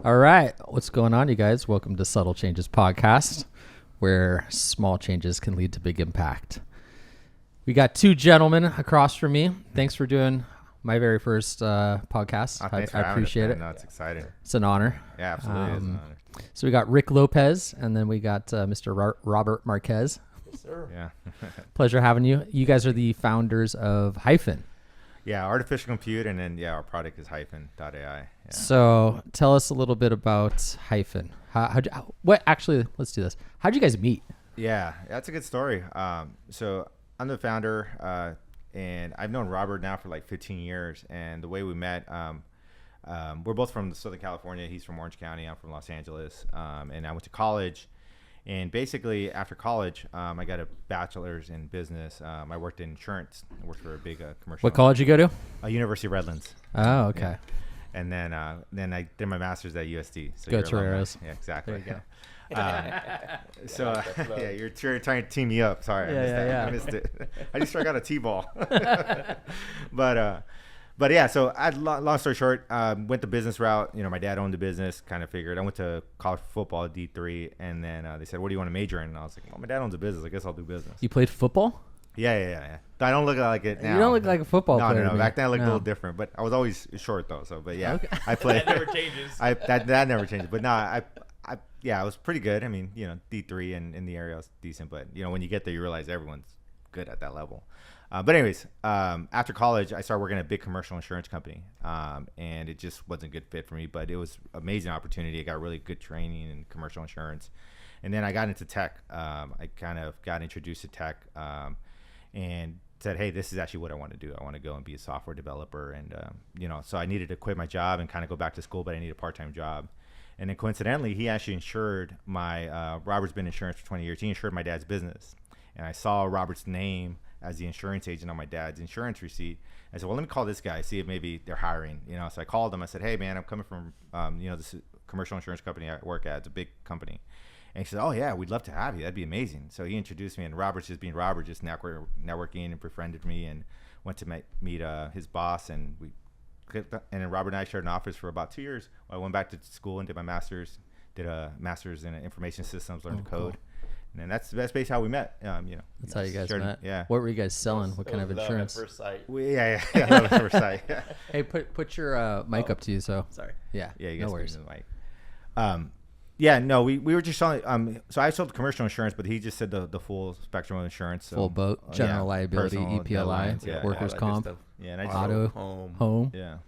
All right. What's going on, you guys? Welcome to Subtle Changes Podcast, where small changes can lead to big impact. We got two gentlemen across from me. Thanks for doing my very first podcast. I appreciate it. No, it's exciting. It's an honor. Yeah, absolutely. It's an honor. So we got Rick Lopez, and then we got Mr. Robert Marquez. Yes, sir. Yeah. Pleasure having you. You guys are the founders of Hyfn. Yeah, artificial compute, and then our product is Hyfn.AI. Yeah. So tell us a little bit about Hyfn. Let's do this. How'd you guys meet? Yeah, that's a good story. So I'm the founder, and I've known Robert now for like 15 years. And the way we met, we're both from Southern California. He's from Orange County. I'm from Los Angeles. And I went to college. And basically, after college, I got a bachelor's in business. I worked in insurance. I worked for a big commercial. What college you go to? University of Redlands. Oh, okay. Yeah. And then I did my master's at USD. So Go Toreros. Yeah, exactly. There you go. You're trying to team me up. Sorry, I missed it. I just struck out a T-ball. But yeah, so long story short, went the business route. My dad owned the business, kind of figured. I went to college football, D3, and then they said, what do you want to major in? And I was like, well, my dad owns a business. I guess I'll do business. You played football? Yeah. I don't look like it now. You don't look like a football player. No. Back then I looked a little different, but I was always short though. So, but yeah, okay. I played. That never changes. That never changes. But no, I was pretty good. I mean, D3 and in the area I was decent, but when you get there, you realize everyone's good at that level. But anyways, after college, I started working at a big commercial insurance company, and it just wasn't a good fit for me. But it was an amazing opportunity. I got really good training in commercial insurance, and then I got into tech. I kind of got introduced to tech, and said, hey, this is actually what I want to do. I want to go and be a software developer, and so I needed to quit my job and kind of go back to school, but I needed a part-time job. And then coincidentally, he actually insured my Robert's been in insurance for 20 years. He insured my dad's business, and I saw Robert's name as the insurance agent on my dad's insurance receipt. I said, well, let me call this guy, see if maybe they're hiring. So I called him. I said, hey, man, I'm coming from, this commercial insurance company I work at. It's a big company. And he said, oh, yeah, we'd love to have you. That'd be amazing. So he introduced me, and Robert's just being Robert, just networking and befriended me, and went to meet his boss. And then Robert and I shared an office for about 2 years. I went back to school and did my master's, did a master's in information systems, learned to code. Cool. And that's basically how we met. That's how you guys met. Yeah. What were you guys selling? What kind of insurance? Love at first sight. Love at first sight. Yeah. Hey, put your mic up to you. So sorry. Yeah. You guys no worries. The mic. We were just selling. So I sold commercial insurance, but he just said the full spectrum of insurance. So, full boat, general liability, EPLI, workers' comp, and I auto, home. Yeah.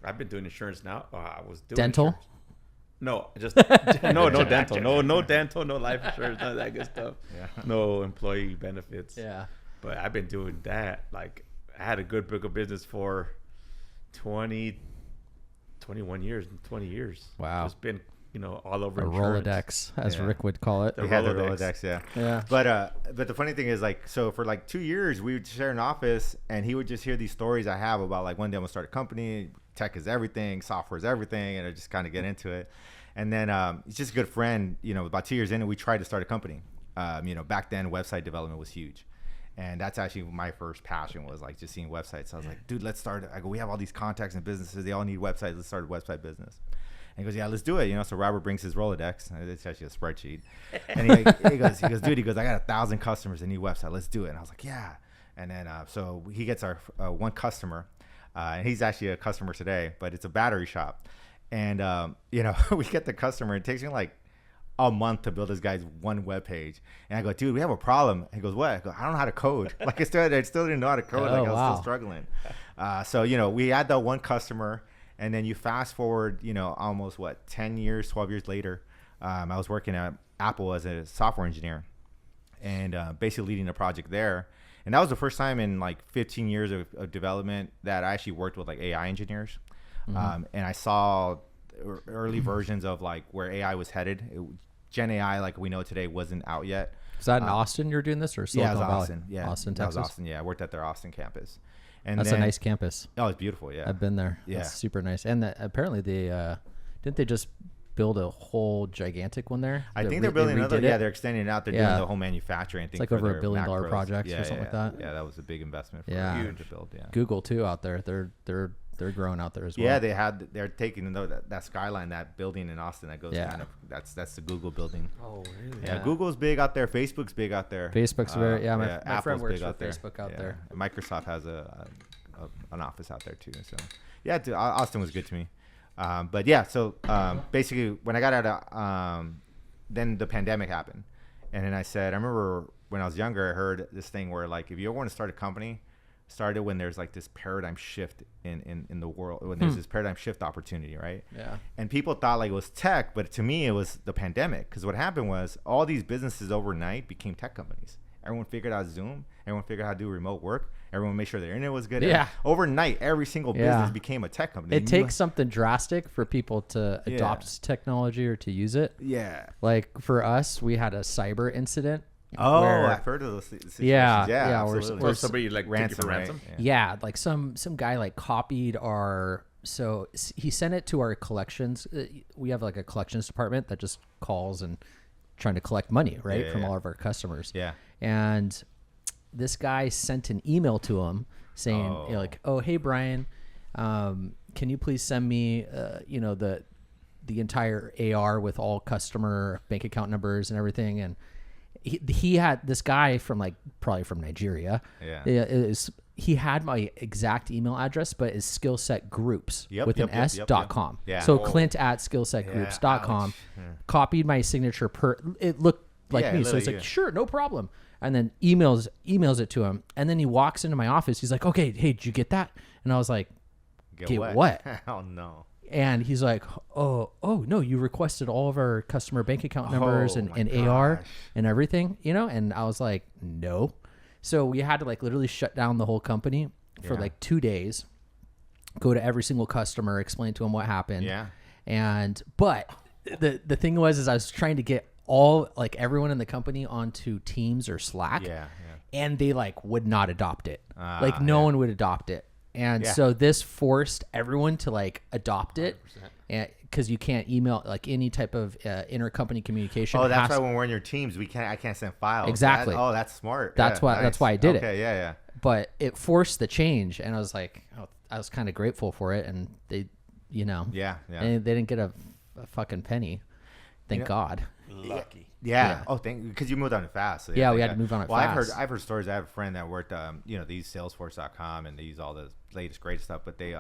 I've been doing insurance now. I was doing dental. Insurance. No, just no dental, no dental, no life insurance, none of that good stuff. Yeah. No employee benefits. Yeah. But I've been doing that. Like, I had a good book of business for 21 years, 20 years. Wow. Just been, all over a insurance. Rolodex, as Rick would call it. We had the Rolodex, yeah. But the funny thing is, so for 2 years, we would share an office, and he would just hear these stories I have about one day I'm gonna start a company. Tech is everything, software is everything, and I just kind of get into it. And then he's just a good friend. About 2 years in, we tried to start a company. Back then, website development was huge. And that's actually my first passion, was just seeing websites. So I was like, dude, let's start. I go, we have all these contacts and businesses. They all need websites. Let's start a website business. And he goes, yeah, let's do it. So Robert brings his Rolodex. It's actually a spreadsheet. And he goes, dude, I got 1,000 customers that need website. Let's do it. And I was like, yeah. And then so he gets our one customer. And he's actually a customer today, but it's a battery shop. And, we get the customer. It takes me a month to build this guy's one web page. And I go, dude, we have a problem. He goes, what? I go, I don't know how to code. I still didn't know how to code. I was still struggling. So, we had that one customer. And then you fast forward, almost 10 years, 12 years later, I was working at Apple as a software engineer, and basically leading a project there. And that was the first time in 15 years of development that I actually worked with AI engineers. Mm-hmm. And I saw early versions of where AI was headed. Gen AI, we know today, wasn't out yet. Is that in Austin you're doing this, or Silicon Valley? Austin. Yeah, Austin, Texas. That was Austin. Yeah, I worked at their Austin campus. And that's a nice campus. Oh, it's beautiful. Yeah, I've been there. Yeah, it's super nice. And apparently didn't they just build a whole gigantic one there? I think they're building another. Yeah, they're extending it out. They're doing the whole manufacturing. It's over $1 billion project or something like that. Yeah, that was a big investment for you to build. Yeah, Google too out there. They're They're growing out there as well. Yeah, they're taking that skyline, that building in Austin that goes Yeah. kind of that's the Google building. Oh, really? Yeah, Yeah. Google's big out there. Facebook's big out there. Facebook's very my Apple's friend works big for out there. Facebook out Yeah. there. And Microsoft has an office out there too. So yeah, dude, Austin was good to me. But yeah, so basically when I got out of then the pandemic happened, and then I remember when I was younger, I heard this thing where like if you ever want to start a company, start it when there's like this paradigm shift in the world, when there's this paradigm shift opportunity, right? Yeah. And people thought like it was tech, but to me it was the pandemic, because what happened was all these businesses overnight became tech companies. Everyone figured out Zoom. Everyone figured out how to do remote work. Everyone made sure their internet was good. Yeah. Overnight, every single business became a tech company. It takes something drastic for people to Yeah. adopt technology or to use it. Yeah. Like for us, we had a cyber incident. Oh, where- I've heard of those situations. Yeah, Yeah, yeah, we're- absolutely. we're- Or somebody like take you for right? ransom? Yeah, like some guy like copied he sent it to our collections. We have like a collections department that just calls and trying to collect money, right, Yeah, from yeah. all of our customers. Yeah. And this guy sent an email to him saying like, "Oh, hey Brian, can you please send me the entire AR with all customer bank account numbers and everything?" And he had this guy from like probably from Nigeria. Yeah. He had my exact email address, but it's skillset groups Yep, with yep, an yep, S yep, .com. yep. Yeah. So Whoa. Clint at skillsetgroups.com, ouch. Yeah. copied my signature it looked like Yeah, me. So it's literally like, you. sure, no problem. And then emails it to him. And then he walks into my office. He's like, okay, hey, did you get that? And I was like, Get what? Oh no. and he's like, oh no, you requested all of our customer bank account numbers Oh, and my AR gosh. and everything, and I was like, no. So we had to like literally shut down the whole company for Yeah. like 2 days, go to every single customer, explain to them what happened. Yeah. But the thing was I was trying to get everyone in the company onto Teams or Slack. Yeah. And they like would not adopt it. No yeah. one would adopt it. And Yeah. so this forced everyone to like adopt it, because you can't email like any type of intercompany communication. Oh, that's has- why when we're in your teams, I can't send files. Exactly. That's smart. That's Yeah, why- that's nice. why I did it. Okay, yeah. But it forced the change, and I was like, I was kind of grateful for it, and they, Yeah. and they didn't get a fucking penny, thank God. Lucky. Yeah. Oh, because you moved on it fast. So Yeah, we thank had to God. move on it well, fast. I've heard stories. I have a friend that worked, they use Salesforce.com and they use all the latest great stuff. But they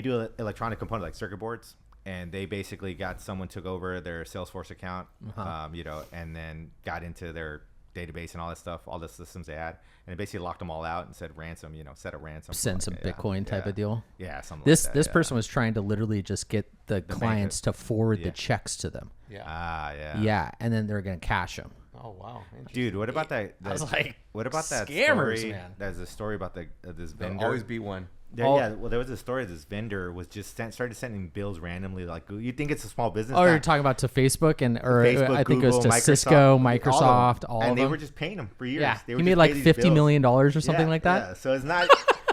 do electronic component like circuit boards, and they basically got someone took over their Salesforce account, and then got into their database and all that stuff, all the systems they had, and it basically locked them all out and said ransom, set a ransom. Send some Bitcoin type of deal. Yeah, something This like that. person was trying to literally just get the clients to forward the checks to them. Yeah. Yeah, and then they're gonna cash them. Oh wow. Interesting. Dude, what about that? I was like, what about that scammers, story? man. There's a story about this There'll vendor. always be one. Well, there was a story. This vendor was just started sending bills randomly. Like, you think it's a small business? Oh, you're talking about to Facebook or Facebook, I think Google, it was to Microsoft, Cisco, all of them. Microsoft, all and of they them. were just paying him for years. Yeah, They were he just made like paying these $50 bills. million or something like that. Yeah. So it's not.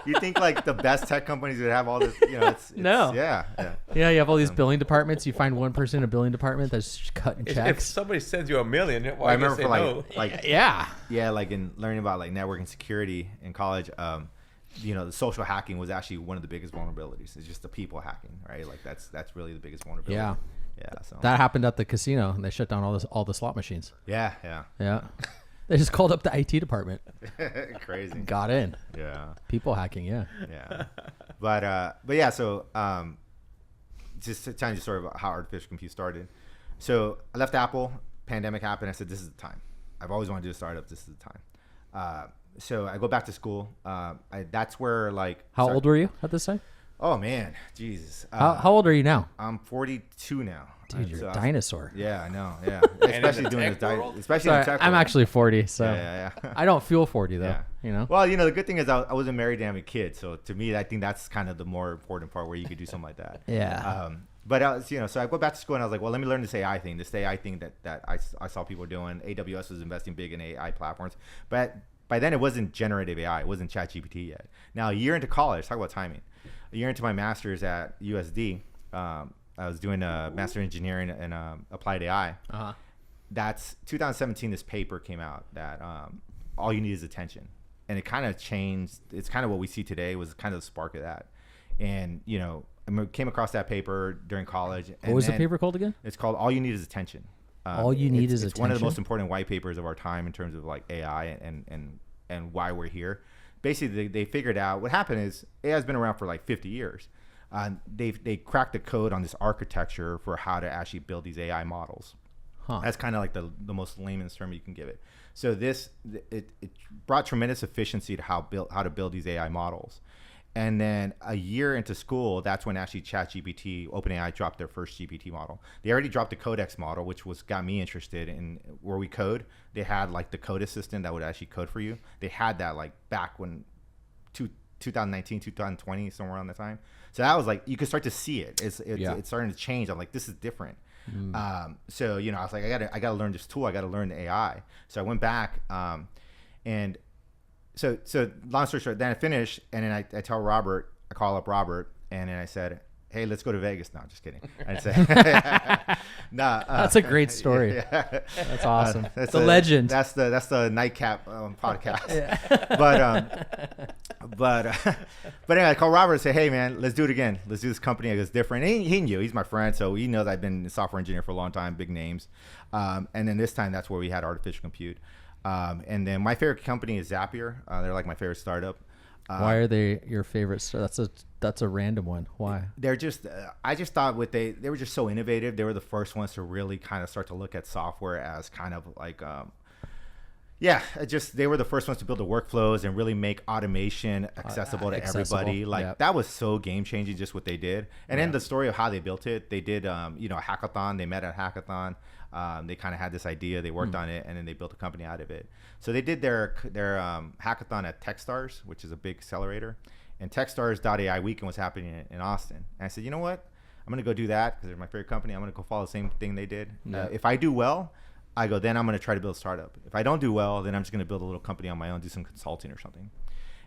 You think like the best tech companies would have all this? It's No. Yeah. Yeah, you have all these billing departments. You find one person in a billing department that's just cutting If checks. somebody sends you $1 million, why I you remember say for no? Yeah. like in learning about like networking security in college. The social hacking was actually one of the biggest vulnerabilities. It's just the people hacking, right? Like that's really the biggest vulnerability. Yeah. Yeah. So That happened at the casino, and they shut down all the slot machines. yeah. Yeah. They just called up the IT department. Crazy. Got in. Yeah. People hacking, yeah. Yeah. But yeah, so just to tell you the story about how artificial compute started. So I left Apple, pandemic happened, I said this is the time. I've always wanted to do a startup, this is the time. So I go back to school. That's where like How old were you at this time? Oh man, Jesus. How old are you now? I'm 42 now. Dude, you're So a dinosaur. Yeah, I know. Yeah, in especially the doing tech this. world? Especially Sorry, in the tech I'm world. actually 40, so Yeah. I don't feel 40 though. Yeah. Well, the good thing is I wasn't married and I have a kid, so to me, I think that's kind of the more important part where you could do something like that. Yeah. But I was, so I go back to school and I was like, well, let me learn this AI thing. This AI thing that I saw people doing. AWS was investing big in AI platforms, but by then it wasn't generative AI. It wasn't ChatGPT yet. Now a year into college, talk about timing. A year into my master's at USD, I was doing a master engineering in applied AI. Uh-huh. That's 2017. This paper came out that all you need is attention. it kind of changed. It's kind of what we see today was kind of the spark of that. And, you know, I came across that paper during college. What was the paper called again? It's called All You Need Is Attention. All You Need Is Attention. It's one of the most important white papers of our time in terms of like AI and why we're here. Basically, they figured out what happened is AI has been around for like 50 years. They cracked the code on this architecture for how to actually build these AI models. That's kind of like the most layman's term you can give it. So it brought tremendous efficiency to how to build these AI models. And then a year into school, that's when actually ChatGPT, OpenAI dropped their first GPT model. They already dropped the Codex model, which got me interested in where we code. They had like the code assistant that would actually code for you. They had that like back when 2019, 2020, somewhere around that time. So that was like, you could start to see it. It's starting to change. I'm like, this is different. So, you know, I was like, I gotta learn this tool. I gotta learn the AI. So I went back, and so long story short, then I finished, and then I tell Robert, I call up Robert, and then I said, hey, let's go to Vegas. No, just kidding. I said, nah, that's a great story. Yeah. That's awesome. That's a legend. That's the nightcap podcast. But anyway, I called Robert and said, hey man, let's do it again. Let's do this company. It's different. And he knew, he's my friend, so he knows I've been a software engineer for a long time, big names. And then this time, that's where we had artificial compute. And then my favorite company is Zapier. They're like my favorite startup. Why are they your favorite? That's a random one. Why? They're just, I just thought they were just so innovative. They were the first ones to really kind of start to look at software as kind of like, they were the first ones to build the workflows and really make automation accessible to everybody. Like that was so game changing, just what they did. And then the story of how they built it, they did, a hackathon. They met at a hackathon. They kind of had this idea, they worked on it, and then they built a company out of it. So they did their hackathon at Techstars, which is a big accelerator, and Techstars.AI weekend was happening in Austin. And I said, you know what? I'm going to go do that because they're my favorite company. I'm going to go follow the same thing they did. If I do well, then I'm going to try to build a startup. If I don't do well, then I'm just going to build a little company on my own, do some consulting or something.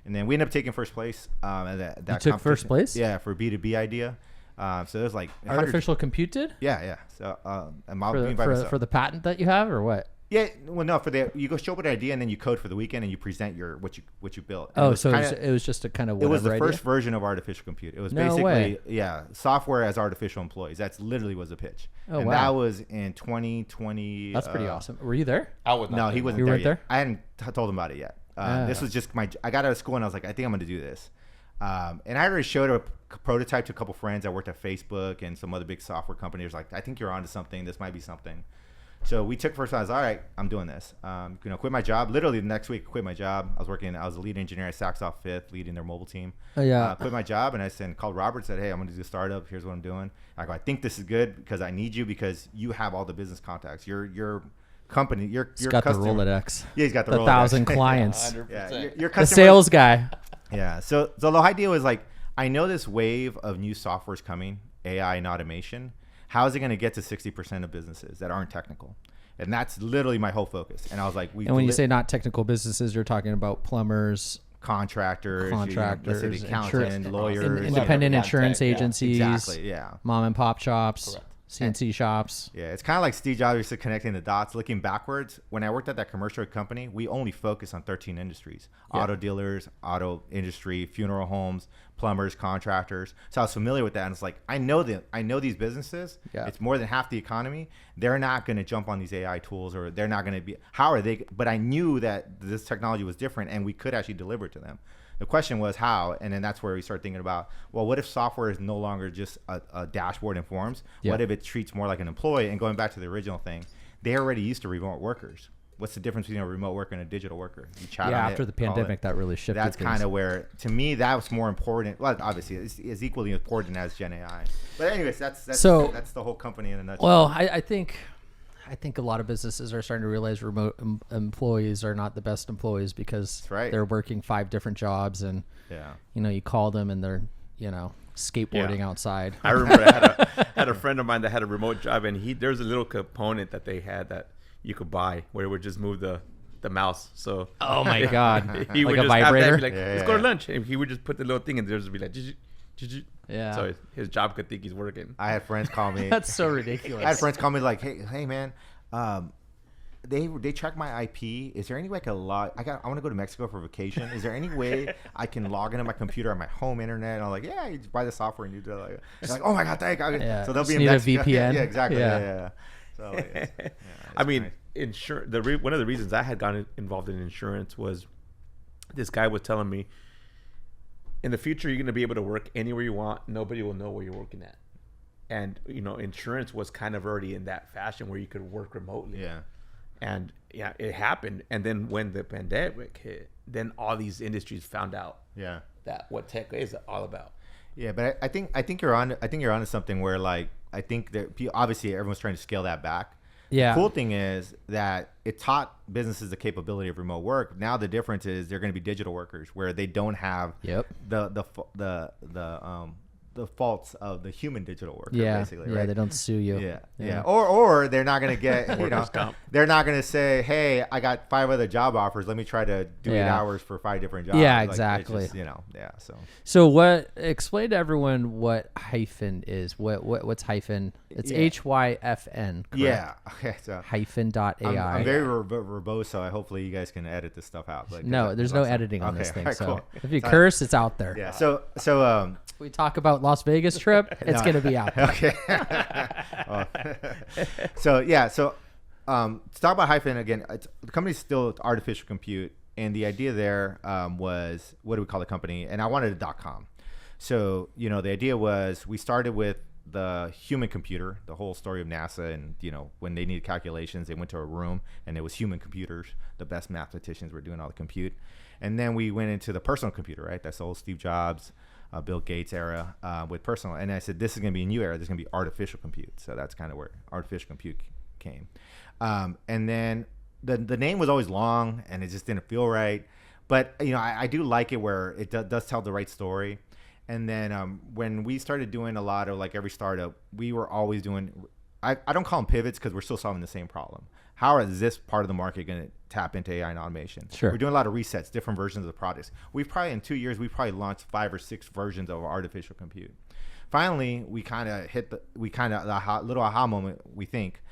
And then we ended up taking first place. That you took first place? Yeah, for B2B idea. So there's like artificial compute did? Yeah. So for the patent that you have or what? Yeah, well, no, you go show up with an idea and then you code for the weekend and you present what you built. And it was just a kind of it was the idea? First version of artificial compute. It was basically software as artificial employees. That's literally was the pitch. Oh, and that was in 2020. That's pretty awesome. Were you there? I was not. No, he wasn't you there weren't yet. there? I hadn't told him about it yet. This was just I got out of school and I was like, I think I'm going to do this. And I already showed a prototype to a couple friends that worked at Facebook and some other big software companies. Like, I think you're onto something. This might be something. So we took first. I was all right. I'm doing this. Quit my job. Literally the next week, quit my job. I was a lead engineer at Saxoff Fifth, leading their mobile team. Quit my job, and I called Robert. Said, hey, I'm going to do a startup. Here's what I'm doing. I go, I think this is good because I need you because you have all the business contacts. Your company, your got customer. The Rolodex. Yeah, he's got the Rolodex. 1,000 clients. 100%. Yeah, your the sales guy. Yeah. So the whole idea was like, I know this wave of new software is coming, AI and automation. How is it going to get to 60% of businesses that aren't technical? And that's literally my whole focus. And I was like, and when you say not technical businesses, you're talking about plumbers, contractors, let's say the accountant, lawyers, independent insurance agencies, exactly, mom and pop shops. Correct. CNC shops. Yeah, it's kind of like Steve Jobs used to connecting the dots. Looking backwards, when I worked at that commercial company, we only focused on 13 industries: auto dealers, auto industry, funeral homes, plumbers, contractors. So I was familiar with that, and it's like I know these businesses. Yeah. It's more than half the economy. They're not going to jump on these AI tools, or they're not going to be. How are they? But I knew that this technology was different, and we could actually deliver it to them. The question was how, and then that's where we start thinking about, well, what if software is no longer just a dashboard and forms? Yeah. What if it treats more like an employee? And going back to the original thing, they already used to remote workers. What's the difference between a remote worker and a digital worker? You chat on after the pandemic, that really shifted. That's kind of where, to me, that was more important. Well, obviously, it's equally important as Gen AI. But anyways, that's the whole company in a nutshell. Well, I think a lot of businesses are starting to realize remote employees are not the best employees because they're working 5 different jobs, and you call them and they're skateboarding outside. I remember I had a friend of mine that had a remote job, and there's a little component that they had that you could buy where it would just move the mouse. So oh my god, he like would a just vibrator. Have that, let's go to lunch, and he would just put the little thing in there, just be like, yeah. So his job could think he's working. I had friends call me. That's so ridiculous. I had friends call me like, hey man, they track my IP. Is there any way I can log? I want to go to Mexico for vacation. Is there any way I can log into my computer on my home internet? And I'm like, yeah, you just buy the software and you do it. Like, they're like, oh my god, thank God. Yeah. So they'll be Just in need a Mexico. VPN. Yeah, exactly. Yeah. Yeah. So it's I mean, nice. one of the reasons I had gotten involved in insurance was this guy was telling me, in the future, you're going to be able to work anywhere you want. Nobody will know where you're working at. And, insurance was kind of already in that fashion where you could work remotely. Yeah. And yeah, it happened. And then when the pandemic hit, then all these industries found out that what tech is all about. Yeah, but I think you're onto something where, like, I think that obviously everyone's trying to scale that back. Yeah. The cool thing is that it taught businesses the capability of remote work. Now the difference is they're going to be digital workers where they don't have the faults of the human digital worker. Basically, right? They don't sue you. Yeah. Or they're not going to get they're not going to say, hey, I got 5 other job offers. Let me try to do 8 hours for 5 different jobs. Yeah, Like, exactly. it's just, So explain to everyone what Hyfn is. What's Hyfn? It's Hyfn. Correct? Yeah. Okay. So Hyfn.AI. I'm very verbose, so hopefully you guys can edit this stuff out. Like, No, there's no editing on this thing. All right, So cool. if you curse, it's out there. Yeah. So We talk about Las Vegas trip, it's going to be out there. Okay. So to talk about Hyfn again, the company's still artificial compute, and the idea there was, what do we call the company? And I wanted a .com. So the idea was we started with the human computer, the whole story of NASA, and when they needed calculations, they went to a room and it was human computers. The best mathematicians were doing all the compute, and then we went into the personal computer, right? That's the old Steve Jobs, Bill Gates era with personal. And I said, this is going to be a new era. This is going to be artificial compute. So that's kind of where artificial compute came. And then the name was always long and it just didn't feel right. But, I do like it where it does tell the right story. And then when we started doing a lot of, like, every startup, we were always doing, I don't call them pivots because we're still solving the same problem. How is this part of the market going to tap into AI and automation? Sure. We're doing a lot of resets, different versions of the products. In 2 years, we've probably launched 5 or 6 versions of artificial compute. Finally, we kind of hit the little aha moment, we think,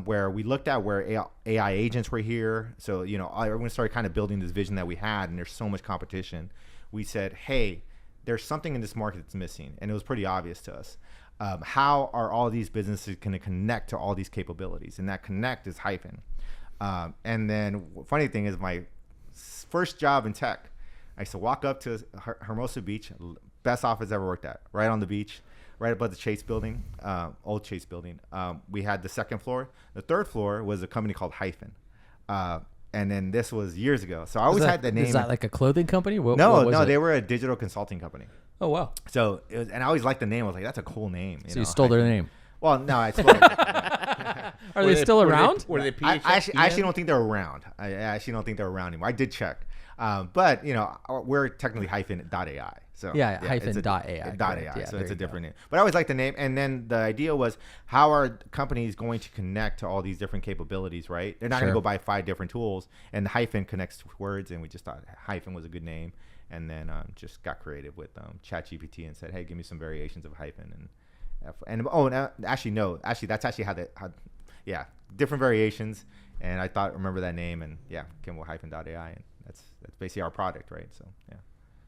where we looked at where AI agents were here. So, everyone started kind of building this vision that we had, and there's so much competition. We said, hey, there's something in this market that's missing, and it was pretty obvious to us. How are all these businesses going to connect to all these capabilities? And that connect is Hyfn. And then funny thing is, my first job in tech, I used to walk up to Hermosa Beach, best office I ever worked at, right on the beach, right above the Chase building, old Chase building. We had the 2nd floor. The 3rd floor was a company called Hyfn. And then this was years ago. So I always had the name. Is that like a clothing company? No, they were a digital consulting company. Oh, wow. So it was, and I always liked the name. I was like, that's a cool name. So you stole their name. Well, no, I stole it. Are they still around? Were they I actually don't think they're around. I actually don't think they're around anymore. I did check. But, we're technically Hyfn.AI. So Hyfn.AI. .AI. So it's a different name. But I always liked the name. And then the idea was, how are companies going to connect to all these different capabilities, right? They're not going to go buy 5 different tools. And Hyfn connects to words. And we just thought Hyfn was a good name. And then just got creative with ChatGPT and said, hey, give me some variations of Hyfn. That's actually how different variations. And I remember that name, and came with Hyfn.AI. And that's basically our product, right? So,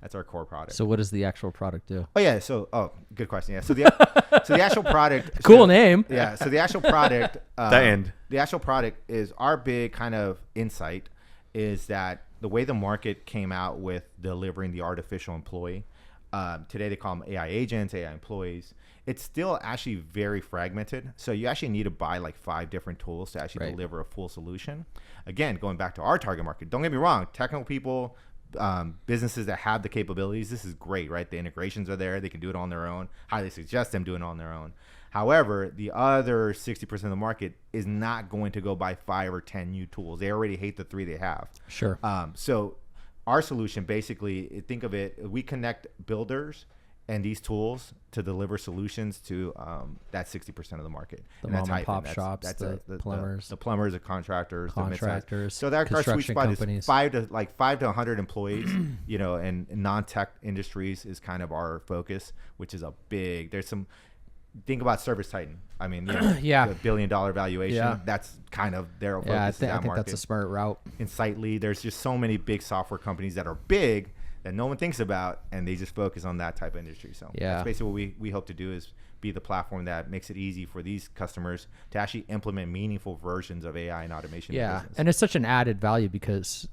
that's our core product. So what does the actual product do? Good question. Yeah. So the actual product. Cool name. Yeah. So the actual product. The actual product is our big kind of insight is that the way the market came out with delivering the artificial employee, today they call them AI agents, AI employees. It's still actually very fragmented. So you actually need to buy like 5 different tools to actually deliver a full solution. Again, going back to our target market, don't get me wrong, technical people, businesses that have the capabilities, this is great, right? The integrations are there. They can do it on their own. Highly suggest them doing it on their own. However, the other 60% of the market is not going to go buy 5 or 10 new tools. They already hate the 3 they have. Sure. So our solution, basically, think of it, we connect builders and these tools to deliver solutions to that 60% of the market. The and mom and pop shops, the plumbers. The plumbers, the contractors. So that our sweet spot companies. is 5 to 100 employees, and non-tech industries is kind of our focus, which is there's some think about Service Titan. I mean, Yeah. $1 billion valuation. Yeah. That's kind of their focus. Yeah, I in think that market. that's a smart route. Insightly, there's just so many big software companies that are big that no one thinks about, and they just focus on that type of industry. So Yeah. that's basically what we hope to do, is be the platform that makes it easy for these customers to actually implement meaningful versions of AI and automation. In Yeah, business. and it's such an added value because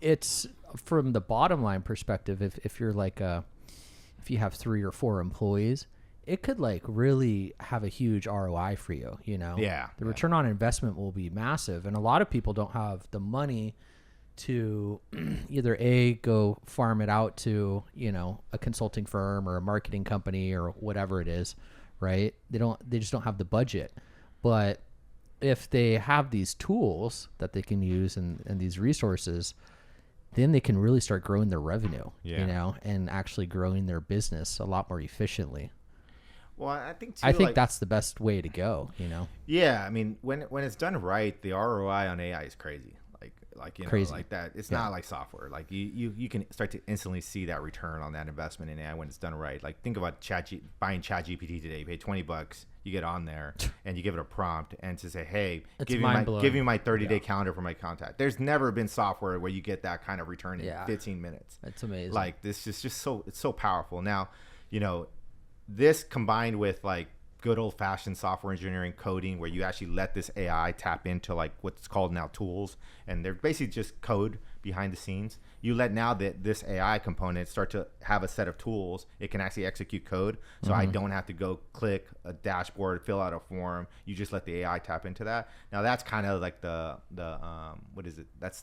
it's from the bottom line perspective. If you're like if you have 3 or 4 employees, it could like really have a huge ROI for you. You know, Yeah, the yeah. return on investment will be massive, and a lot of people don't have the money to either go farm it out to, you know, a consulting firm or a marketing company or whatever it is, right? They just don't have the budget. But if they have these tools that they can use and these resources, then they can really start growing their revenue, Yeah. you know, and actually growing their business a lot more efficiently. Well, I think too, I think like, that's the best way to go, you know. yeah. I mean, when it's done right, the ROI on AI is crazy. Like you know, Crazy. like that. It's not like software. Like you can start to instantly see that return on that investment in AI when it's done right. Like think about buying ChatGPT today. You pay $20, you get on there and you give it a prompt and to say, hey, It's give mind-blowing. me my 30-day calendar for my contact. There's never been software where you get that kind of return in Yeah. 15 minutes. It's amazing. Like this is just it's so powerful. Now, you know, this combined with like good old fashioned software engineering coding, where you actually let this AI tap into like what's called now tools, and they're basically just code behind the scenes. You let now this AI component start to have a set of tools. It can actually execute code. So I don't have to go click a dashboard, fill out a form. You just let the AI tap into that. Now that's kind of like the what is it? That's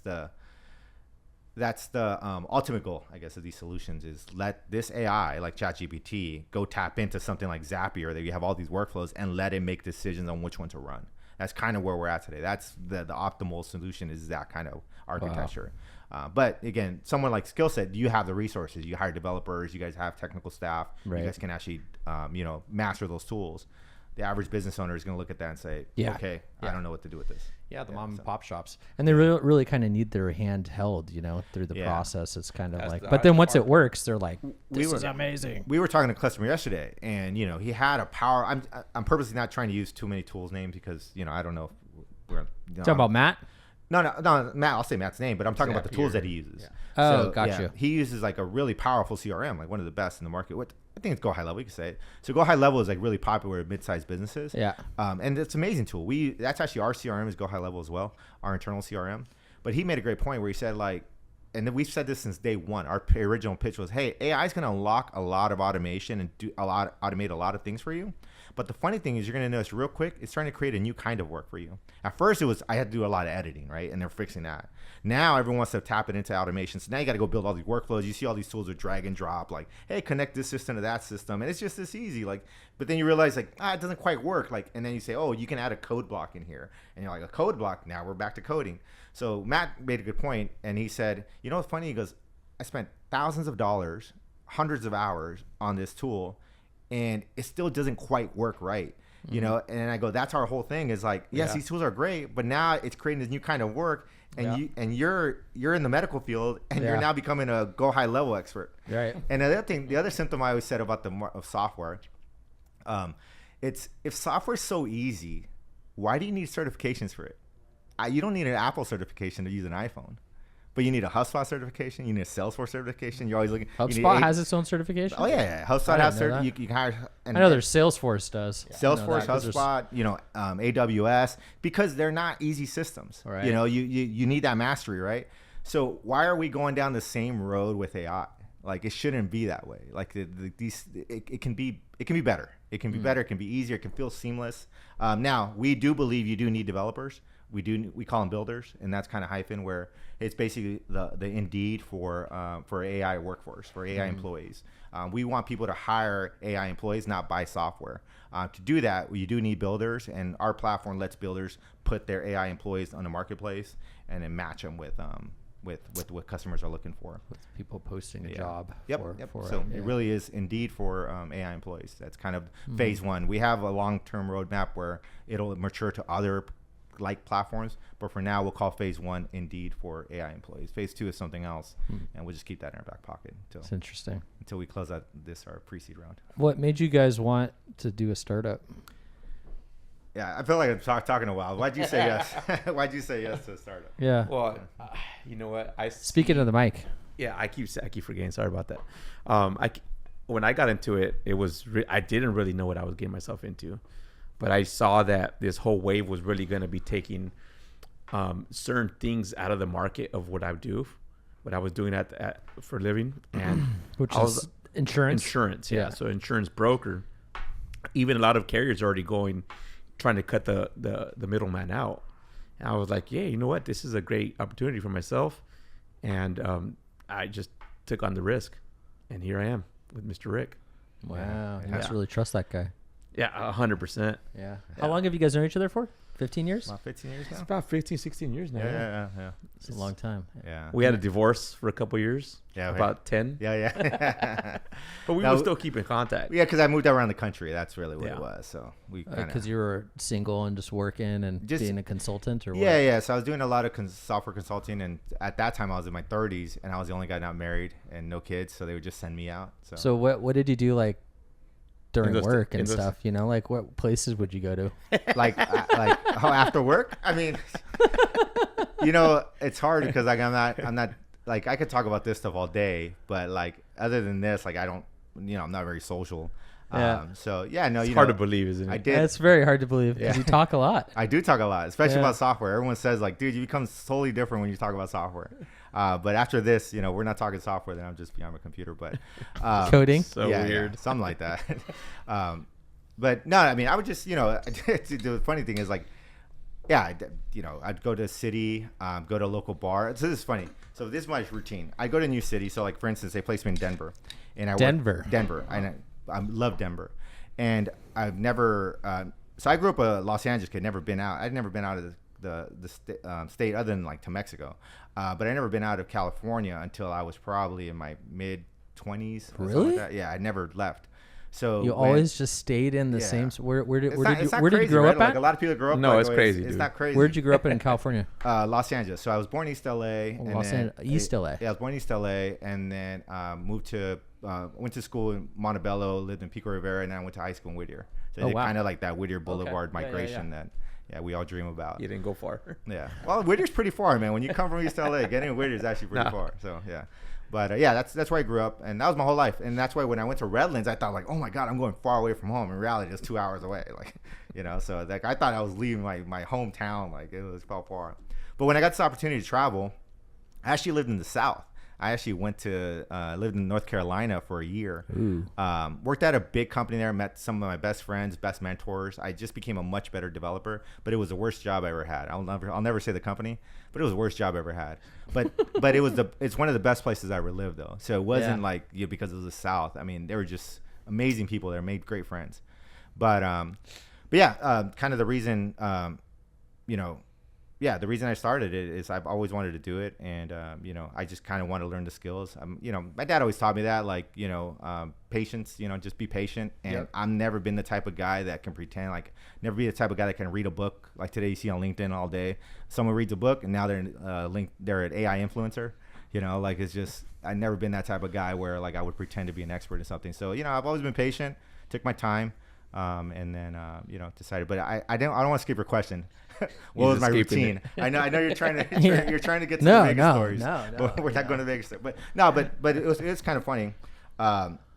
the ultimate goal, I guess, of these solutions, is let this AI like ChatGPT go tap into something like Zapier, that you have all these workflows, and let it make decisions on which one to run. That's kind of where we're at today. That's the optimal solution, is that kind of architecture. But again, someone like Skillset, you have the resources. You hire developers. You guys have technical staff. Right. You guys can actually, master those tools. The average business owner is going to look at that and say, Yeah. okay, I Yeah. don't know what to do with this. Yeah, the mom and so- pop shops, and they really kind of need their hand held, you know, through the Yeah. process. It's kind of That's like, the but then hard once it part. works, they're like, We "This were- is amazing." We were talking to a customer yesterday, and he had a power. I'm purposely not trying to use too many tools names because I don't know if we're Talking about Matt. no, Matt. I'll say Matt's name, but I'm talking about the tools Zapier. that he uses. Yeah. Oh, gotcha. yeah, he uses like a really powerful CRM, like one of the best in the market. What I think it's Go High Level. You can say it. So Go High Level is like really popular with mid-sized businesses. Yeah. And it's an amazing tool. That's actually our CRM is Go High Level as well, our internal CRM. But he made a great point where he said like, and then we've said this since day one. Our original pitch was, hey, AI is going to unlock a lot of automation and automate a lot of things for you. But the funny thing is, you're going to notice real quick, it's starting to create a new kind of work for you. At first, I had to do a lot of editing, right? And they're fixing that. Now everyone wants to tap it into automation. So now you got to go build all these workflows. You see all these tools with drag and drop, like, hey, connect this system to that system, and it's just this easy. Like, but then you realize like, it doesn't quite work. Like, and then you say, oh, you can add a code block in here, and you're like, a code block. Now we're back to coding. So Matt made a good point, and he said, you know what's funny? He goes, I spent thousands of dollars, hundreds of hours on this tool, and it still doesn't quite work right. And I go, that's our whole thing, is like, yes, Yeah. these tools are great, but now it's creating this new kind of work, and you're in the medical field, and you're Yeah. now becoming a Go High Level expert. Right. And the other symptom I always said about of software, it's if software's so easy, why do you need certifications for it? You don't need an Apple certification to use an iPhone. But you need a HubSpot certification. You need a Salesforce certification. You're always looking. HubSpot has its own certification. Oh yeah. HubSpot I has didn't know that. you can hire. I know there's Salesforce does. Salesforce, I know that 'cause there's- HubSpot, AWS, because they're not easy systems. Right. You need that mastery, right? So why are we going down the same road with AI? Like, it shouldn't be that way. Like it can be better. It can be better. It can be easier. It can feel seamless. Now we do believe you do need developers. We call them builders, and that's kind of Hyfn, where it's basically the Indeed for AI workforce, for AI employees. We want people to hire AI employees, not buy software. To do that, you do need builders, and our platform lets builders put their AI employees on the marketplace and then match them with what customers are looking for. with people posting a Yeah. job. Yep. For So it. it really is Indeed for AI employees. That's kind of phase one. We have a long-term roadmap where it'll mature to other like platforms. But for now, we'll call phase 1 Indeed for AI employees. Phase 2 is something else, and we'll just keep that in our back pocket It's interesting. until we close out our pre-seed round. What made you guys want to do a startup? Yeah, I feel like I'm talking a while. Why'd you say yes? Why'd you say yes to a startup? Yeah. Well, you know what? Speaking of the mic. Yeah, I keep forgetting. Sorry about that. When I got into it, it was I didn't really know what I was getting myself into, but I saw that this whole wave was really going to be taking certain things out of the market of what I do, what I was doing for a living, and Which is insurance. Insurance, yeah. So insurance broker. Even a lot of carriers are already trying to cut the middleman out. And I was like, yeah, you know what? This is a great opportunity for myself, and I just took on the risk, and here I am with Mr. Rick. Wow. You must really trust that guy. Yeah, 100%. Yeah. How long have you guys known each other for? 15 years? About 15 years It's now. about 15, 16 years now. Yeah. It's a long time. Yeah. We had a divorce for a couple years. Yeah, about 10. Yeah. But we No, would still keep in contact. Yeah, because I moved around the country. That's really what Yeah. it was. So we kind of. Because you were single and just working and Just- being a consultant or what? Yeah. So I was doing a lot of software consulting, and at that time I was in my 30s, and I was the only guy not married and no kids, so they would just send me out. So what did you do like during those- work and in those- stuff? You know, like what places would you go to? like after work, I mean, it's hard because like I'm not like I could talk about this stuff all day, but like other than this, like I don't, I'm not very social. Yeah. So yeah, no, It's hard to believe, isn't it? I did. It's very hard to believe because you talk a lot. I do talk a lot, especially Yeah. about software. Everyone says like, dude, you become totally different when you talk about software. But after this, we're not talking software. Then I'm just behind my computer, but Coding. So yeah, weird. something like that. But no, I mean, I would just, the funny thing is like, yeah, I'd go to a city, go to a local bar. So this is funny. So this is my routine. I go to a new city. So like, for instance, they placed me in Denver, and Denver. I love Denver, and I've never. So I grew up a Los Angeles kid. Never been out. I'd never been out of the state other than like to Mexico, but I never been out of California until I was probably in my mid 20s. Really? Like yeah, I never left. So You always just stayed in the same. Where did you crazy, grow right? up Like at? a lot of people grow up. No, like, it's oh, crazy, It's dude. not crazy. Where did you grow up in California? Los Angeles. So I was born in East LA. And Los then, Angeles, East LA. Yeah, I was born in East LA, and then went to school in Montebello, lived in Pico Rivera, and then I went to high school in Whittier. So I did kind of like that Whittier Boulevard migration that we all dream about. You didn't go far. Yeah. Well, Whittier's pretty far, man. When you come from East LA, getting to Whittier is actually pretty far. So yeah. But yeah, that's where I grew up, and that was my whole life. And that's why when I went to Redlands, I thought like, oh my God, I'm going far away from home. In reality, it's 2 hours away. Like, so like I thought I was leaving my hometown. Like it was far. But when I got this opportunity to travel, I actually lived in the South. I actually lived in North Carolina for a year. Worked at a big company there, met some of my best friends, best mentors. I just became a much better developer, but it was the worst job I ever had. I'll never say the company, but it was the worst job I ever had. But it's one of the best places I ever lived though. So it wasn't like because it was the South. I mean, they were just amazing people there, made great friends. But yeah, kind of the reason, the reason I started it is I've always wanted to do it, and I just kind of want to learn the skills. My dad always taught me that, like patience. Just be patient. And I've never been the type of guy that can pretend, like never be the type of guy that can read a book. Like today, you see on LinkedIn all day, someone reads a book, and now they're an AI influencer. Like it's just I've never been that type of guy where like I would pretend to be an expert in something. So I've always been patient, took my time, and then decided. But I don't want to skip your question. What was my routine? I know you're trying to you're trying to get to the Vegas stories. No, we're not going to Vegas. But it was kind of funny.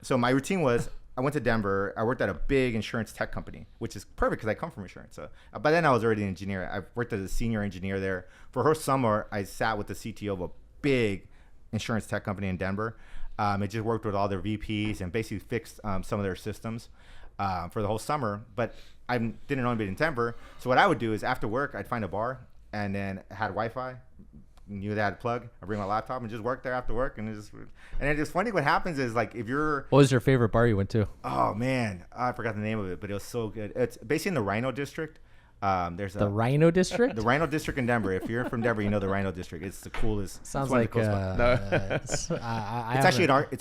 So my routine was I went to Denver. I worked at a big insurance tech company, which is perfect because I come from insurance. So by then I was already an engineer. I worked as a senior engineer there. For her summer, I sat with the CTO of a big insurance tech company in Denver. I just worked with all their VPs and basically fixed some of their systems for the whole summer. But I didn't own it in Denver. So what I would do is after work, I'd find a bar and then had Wi-Fi. Knew that I had a plug. I bring my laptop and just work there after work. And it's funny what happens is like if you're... What was your favorite bar you went to? Oh, man. I forgot the name of it, but it was so good. It's basically in the Rhino District. There's the Rhino District? The Rhino District in Denver. If you're from Denver, you know the Rhino District. It's the coolest. Sounds like it's actually an art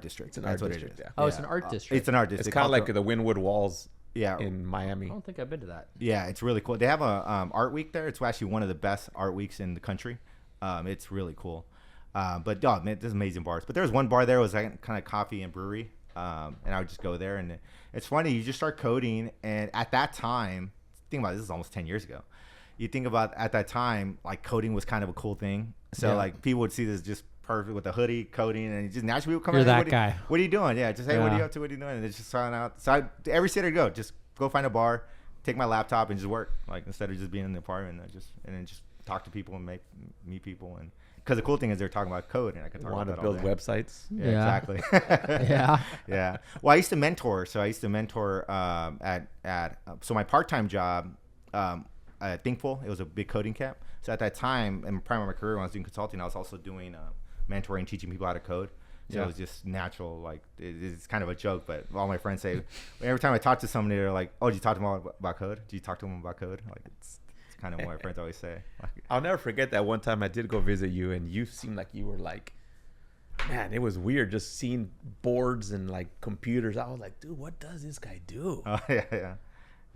district. That's what it is. Oh, it's an art district. It's an art district. It's kind of like the Wynwood Walls Yeah. in Miami. I don't think I've been to that. Yeah, it's really cool. They have a art week there. It's actually one of the best art weeks in the country. It's really cool. But oh, man, there's amazing bars. But there was one bar there was like kind of coffee and brewery, and I would just go there. And it's funny, you just start coding, and at that time, think about it, this is almost 10 years ago. You think about at that time, like coding was kind of a cool thing. So like people would see this just perfect with a hoodie coding, and just naturally would come. You're out, that guy. What are you doing? Yeah, just hey, what are you up to? What are you doing? And it's just signing out. So every city I go, just go find a bar, take my laptop, and just work. Like instead of just being in the apartment, and then just talk to people and meet people. And because the cool thing is they're talking about code, and I can talk about that all day. Want to build websites? Yeah, exactly. Yeah. Yeah. Well, I used to mentor. So so my part-time job at Thinkful, it was a big coding camp. So at that time, in the prime of my career when I was doing consulting, I was also doing mentoring, teaching people how to code. So it was just natural. Like it's kind of a joke, but all my friends say every time I talk to somebody, they're like, "Oh, did you talk to them about code? Did you talk to them about code?" Like it's kind of what my friends always say. I'll never forget that one time I did go visit you, and you seemed like you were like, man, it was weird just seeing boards and like computers. I was like, dude, what does this guy do? Oh yeah.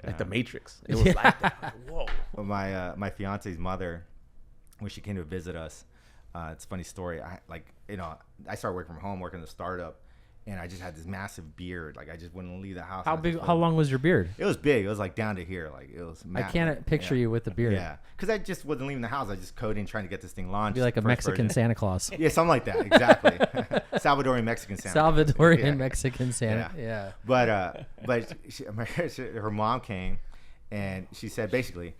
Like the Matrix. It was like that. Like, whoa. Well, my fiance's mother, when she came to visit us, it's a funny story. I started working from home, working in a startup, and I just had this massive beard. Like I just wouldn't leave the house. How long was your beard? It was big. It was like down to here. Like it was. I can't picture you with the beard. Yeah, because I just wasn't leaving the house. I was just coding, trying to get this thing launched. Be like a Mexican version. Santa Claus. Yeah, something like that. Exactly. Salvadorian Mexican Santa. Salvadorian Mexican Santa. Yeah. But her mom came, and she said basically,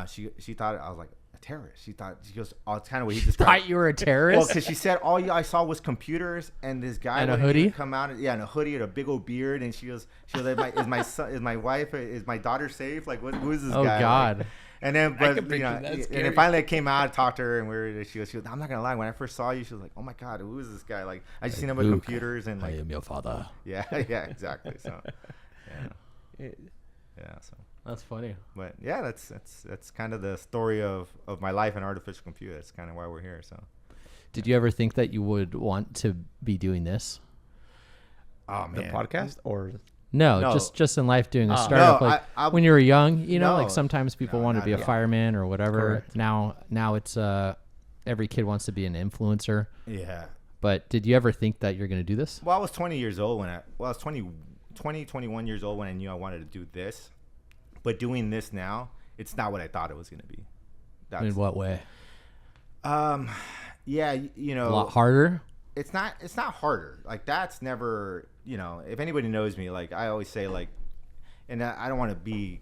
she thought I was like a terrorist. She goes, oh, it's kind of what he described. Thought you were a terrorist? Well, because she said all I saw was computers and this guy and a hoodie come out, and a hoodie and a big old beard, and she goes, is my wife, is my daughter safe? Like, who is this guy? Oh God. Like, and then, but and then finally I came out, talked to her, and she goes, I'm not gonna lie, when I first saw you, she was like, oh my God, who is this guy? Like, I just seen him with computers and like, I am your father. Yeah, exactly. So, yeah. So. That's funny. But yeah, that's kind of the story of my life in artificial computer. That's kind of why we're here. So, did you ever think that you would want to be doing this? Oh man, the podcast or no. just in life doing a startup. No, like when you were young, like sometimes people want to be a fireman or whatever. Correct. Now it's every kid wants to be an influencer. Yeah. But did you ever think that you're going to do this? Well, I was 20 years old I was 21 years old when I knew I wanted to do this. But doing this now, it's not what I thought it was going to be. In what way? Yeah, a lot harder. It's not harder. Like that's never, if anybody knows me, like I always say, like, and I don't want to be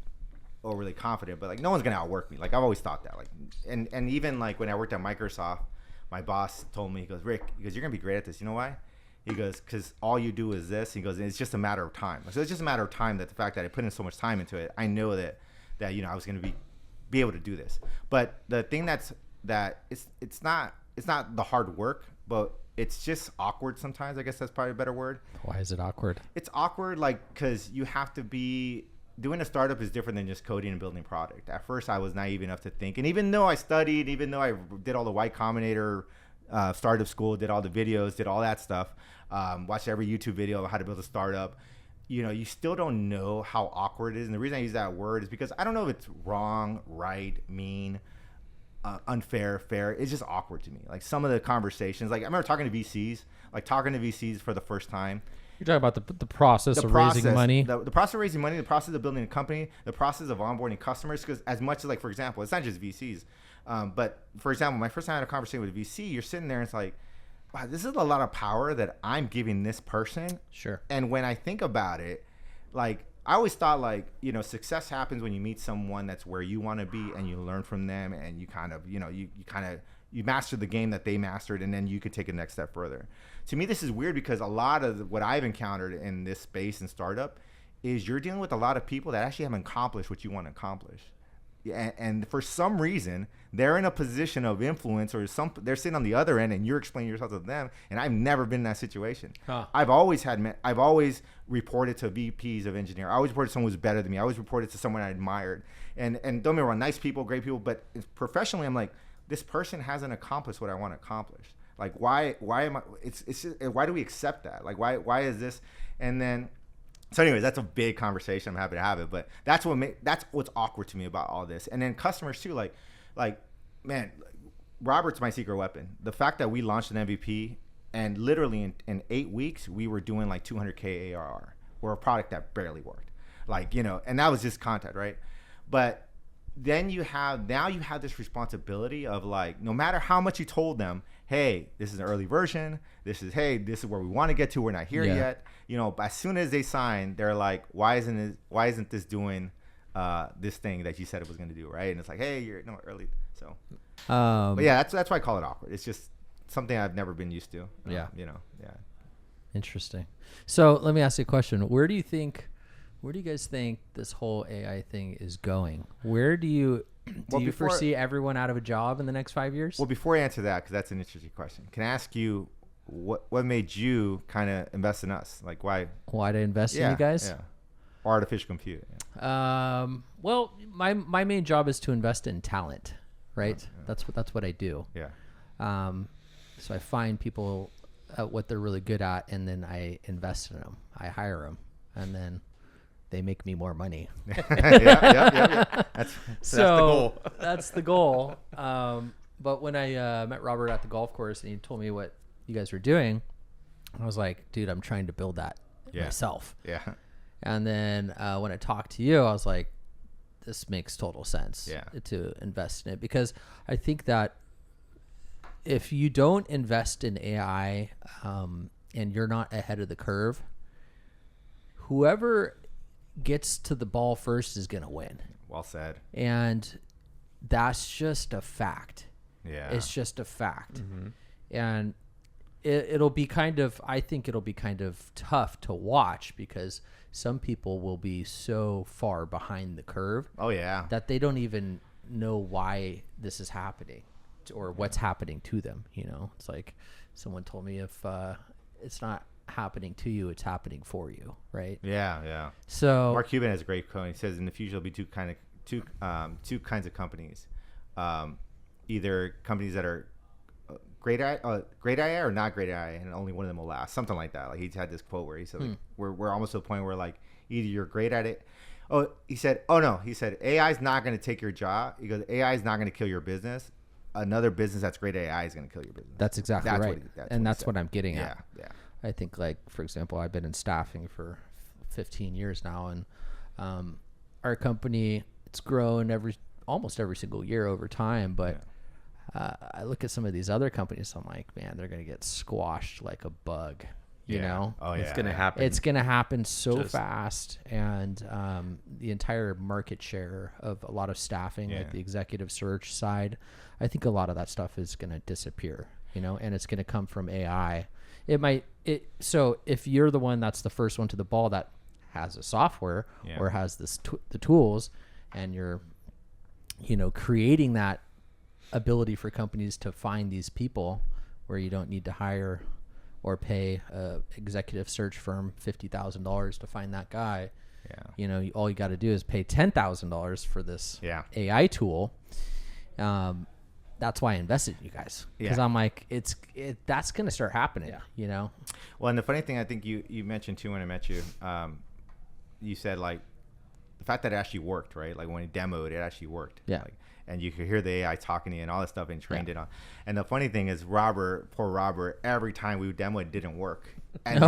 overly confident, but like no one's going to outwork me. Like I've always thought that. Like, and even like when I worked at Microsoft, my boss told me, he goes, Rick, you're going to be great at this. You know why? He goes, because all you do is this. He goes, and it's just a matter of time. So it's just a matter of time that the fact that I put in so much time into it, I know that I was going to be able to do this. But the thing it's not the hard work, but it's just awkward sometimes. I guess that's probably a better word. Why is it awkward? It's awkward, like because you have to be doing a startup is different than just coding and building product. At first, I was naive enough to think, and even though I studied, even though I did all the Y Combinator startup school, did all the videos, did all that stuff, watched every YouTube video on how to build a startup, you still don't know how awkward it is. And the reason I use that word is because I don't know if it's wrong, right, mean, unfair, fair. It's just awkward to me. Like some of the conversations, like I remember talking to VCs for the first time. You're talking about the process of raising money. The process of raising money, the process of building a company, the process of onboarding customers. Because as much as like, for example, it's not just VCs. But for example, my first time I had a conversation with a VC, you're sitting there and it's like, wow, this is a lot of power that I'm giving this person. Sure. And when I think about it, like I always thought like, success happens when you meet someone that's where you want to be and you learn from them and you kind of, you master the game that they mastered and then you could take a next step further. To me, this is weird because a lot of what I've encountered in this space and startup is you're dealing with a lot of people that actually haven't accomplished what you want to accomplish. And for some reason, they're in a position of influence or they're sitting on the other end and you're explaining yourself to them. And I've never been in that situation. Huh. I've always reported to VPs of engineering. I always reported to someone who's better than me. I always reported to someone I admired. And don't get me wrong, nice people, great people. But professionally, I'm like, this person hasn't accomplished what I want to accomplish. Like, why am I, why do we accept that? Like, why is this? And then So anyways, that's a big conversation. I'm happy to have it, but that's what's awkward to me about all this. And then customers too, like, man, Robert's my secret weapon. The fact that we launched an MVP and literally in 8 weeks, we were doing like 200K ARR for a product that barely worked. Like, and that was just content, right? But then you have this responsibility of like, no matter how much you told them, hey, this is an early version. This is where we want to get to. We're not here yet. As soon as they sign, they're like, why isn't this doing this thing that you said it was going to do, right? And it's like, hey, you're early. So, but yeah, that's why I call it awkward. It's just something I've never been used to. Yeah. Interesting. So let me ask you a question. Where do you guys think this whole AI thing is going? Where do you foresee everyone out of a job in the next 5 years? Well, before I answer that, because that's an interesting question, can I ask you what made you kind of invest in us? Like why to invest in you guys? Yeah. Artificial compute. Yeah. Well, my main job is to invest in talent, right? Yeah. That's what I do. Yeah. So I find people at what they're really good at, and then I invest in them. I hire them, and then they make me more money. Yeah. That's the goal. That's the goal. But when I met Robert at the golf course and he told me what you guys were doing, I was like, dude, I'm trying to build that myself. Yeah. And then when I talked to you, I was like, this makes total sense to invest in it, because I think that if you don't invest in AI and you're not ahead of the curve, whoever gets to the ball first is going to win. Well said. And that's just a fact. Yeah. It's just a fact. Mm-hmm. And it'll be kind of tough to watch, because some people will be so far behind the curve. Oh yeah. That they don't even know why this is happening or what's happening to them. It's like someone told me, if it's not happening to you, it's happening for you, right? Yeah. So Mark Cuban has a great quote. He says, in the future there'll be two kinds of companies, either companies that are great AI or not great AI, and only one of them will last. Something like that. Like he's had this quote where he said, like, we're almost to a point where like either you're great at it. He said AI is not going to take your job. He goes, AI is not going to kill your business. Another business that's great AI is going to kill your business. That's exactly right. That's what I'm getting at. Yeah. I think, like, for example, I've been in staffing for 15 years now, and our company, it's grown almost every single year over time. But I look at some of these other companies, I'm like, man, they're going to get squashed like a bug. You know? Oh, yeah. It's going to happen. It's going to happen so fast. And the entire market share of a lot of staffing, like the executive search side, I think a lot of that stuff is going to disappear, and it's going to come from AI. So if you're the one that's the first one to the ball that has a software or has the tools, and you're, creating that ability for companies to find these people where you don't need to hire or pay a executive search firm $50,000 to find that guy. All you got to do is pay $10,000 for this AI tool. That's why I invested in you guys, because I'm like, that's going to start happening. Well, and the funny thing, I think you mentioned too when I met you, you said like the fact that it actually worked, right? Like when it demoed, it actually worked. Yeah. Like, and you could hear the AI talking to you and all that stuff and trained it on. And the funny thing is, poor Robert, every time we demoed, it didn't work. And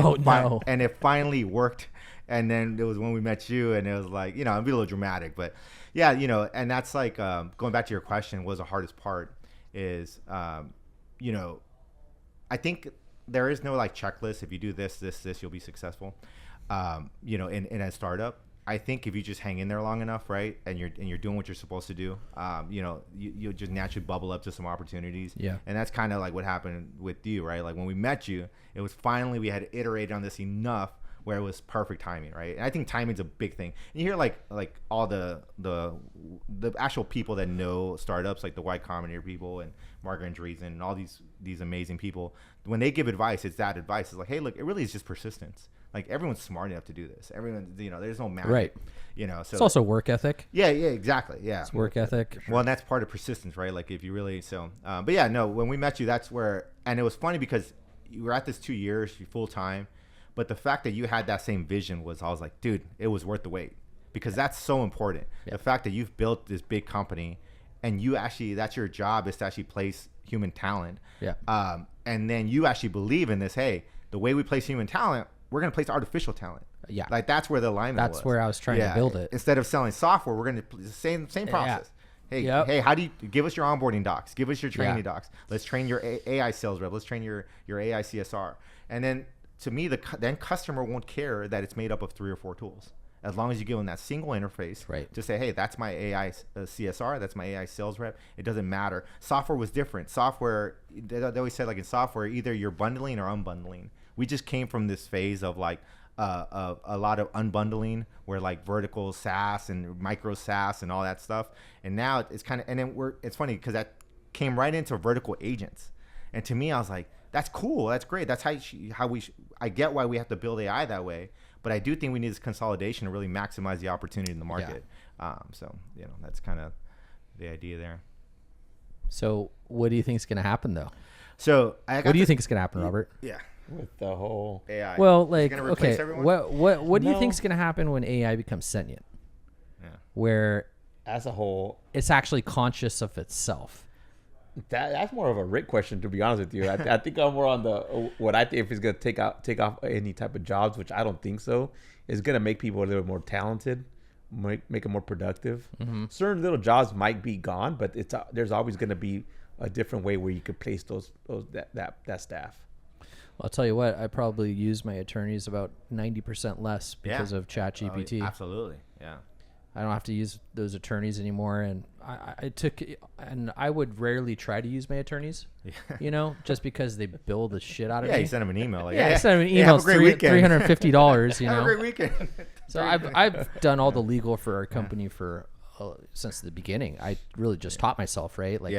and it finally worked. And then it was when we met you, and it was like, it'd be a little dramatic, but and that's like, going back to your question, what was the hardest part is, I think there is no like checklist. If you do this, you'll be successful. In a startup. I think if you just hang in there long enough, right, and you're doing what you're supposed to do, you'll just naturally bubble up to some opportunities. Yeah. And that's kind of like what happened with you, right? Like when we met you, it was finally we had iterated on this enough where it was perfect timing, right? And I think timing's a big thing. And you hear like all the actual people that know startups, like the Y Combinator people and Marquez and all these amazing people, when they give advice, it's that advice. It's like, hey, look, it really is just persistence. Like everyone's smart enough to do this. Everyone, there's no magic. Right. So it's also work ethic. Yeah, exactly. Yeah. It's work ethic. Well, and that's part of persistence, right? Like if you really, but yeah, no, when we met you, that's where, and it was funny because you were at this 2 years, you full time, But the fact that you had that same vision I was like, dude, it was worth the wait, because that's so important. The fact that you've built this big company, and you actually, that's your job, is to actually place human talent. And then you actually believe in this. Hey, the way we place human talent, we're going to place artificial talent. Like that's where the alignment was. That's where I was trying to build it. Instead of selling software, we're going to same process. Hey, how do you give us your onboarding docs? Give us your training docs. Let's train your AI sales rep. Let's train your AI CSR. And then to me, then customer won't care that it's made up of 3 or 4 tools. As long as you give them that single interface, to say, hey, that's my AI CSR, that's my AI sales rep. It doesn't matter. Software was different. Software, they always said, like in software, either you're bundling or unbundling. We just came from this phase of like a lot of unbundling, where like vertical SaaS and micro SaaS and all that stuff. And now it's kind of, and then it's funny because that came right into vertical agents. And to me, I was like, that's cool. That's great. That's I get why we have to build AI that way. But I do think we need this consolidation to really maximize the opportunity in the market. So, that's kind of the idea there. So what do you think is going to happen, though? So what do you think is going to happen, Robert? Yeah. With the whole AI. Well, like, okay, what do you think is going to happen when AI becomes sentient? Where as a whole, it's actually conscious of itself. That's more of a Rick question, to be honest with you. I think I'm more on the what I think, if he's going to take off any type of jobs, which I don't think so, is going to make people a little more talented, make them more productive. Certain little jobs might be gone, but there's always going to be a different way where you could place that staff. I'll tell you what, I probably use my attorneys about 90% less because of ChatGPT. Absolutely, yeah. I don't have to use those attorneys anymore, and I would rarely try to use my attorneys, just because they bill the shit out of me. Yeah, you send them an email. Like, I send them an email. Have a great weekend. $350. Have a great weekend. So I've done all the legal for our company for since the beginning. I really just taught myself, right? Like,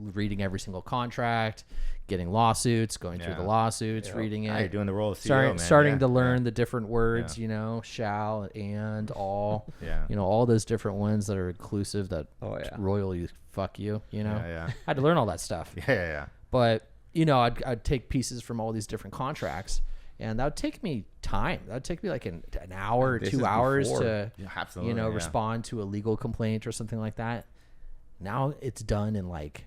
reading every single contract, getting lawsuits, going through the lawsuits, reading it. You're doing the role of CEO, starting to learn the different words, shall, and, all, all those different ones that are inclusive that royally fuck you, I had to learn all that stuff. But, I'd take pieces from all these different contracts, and that would take me time. That would take me like an hour or 2 hours to, respond to a legal complaint or something like that. Now it's done in like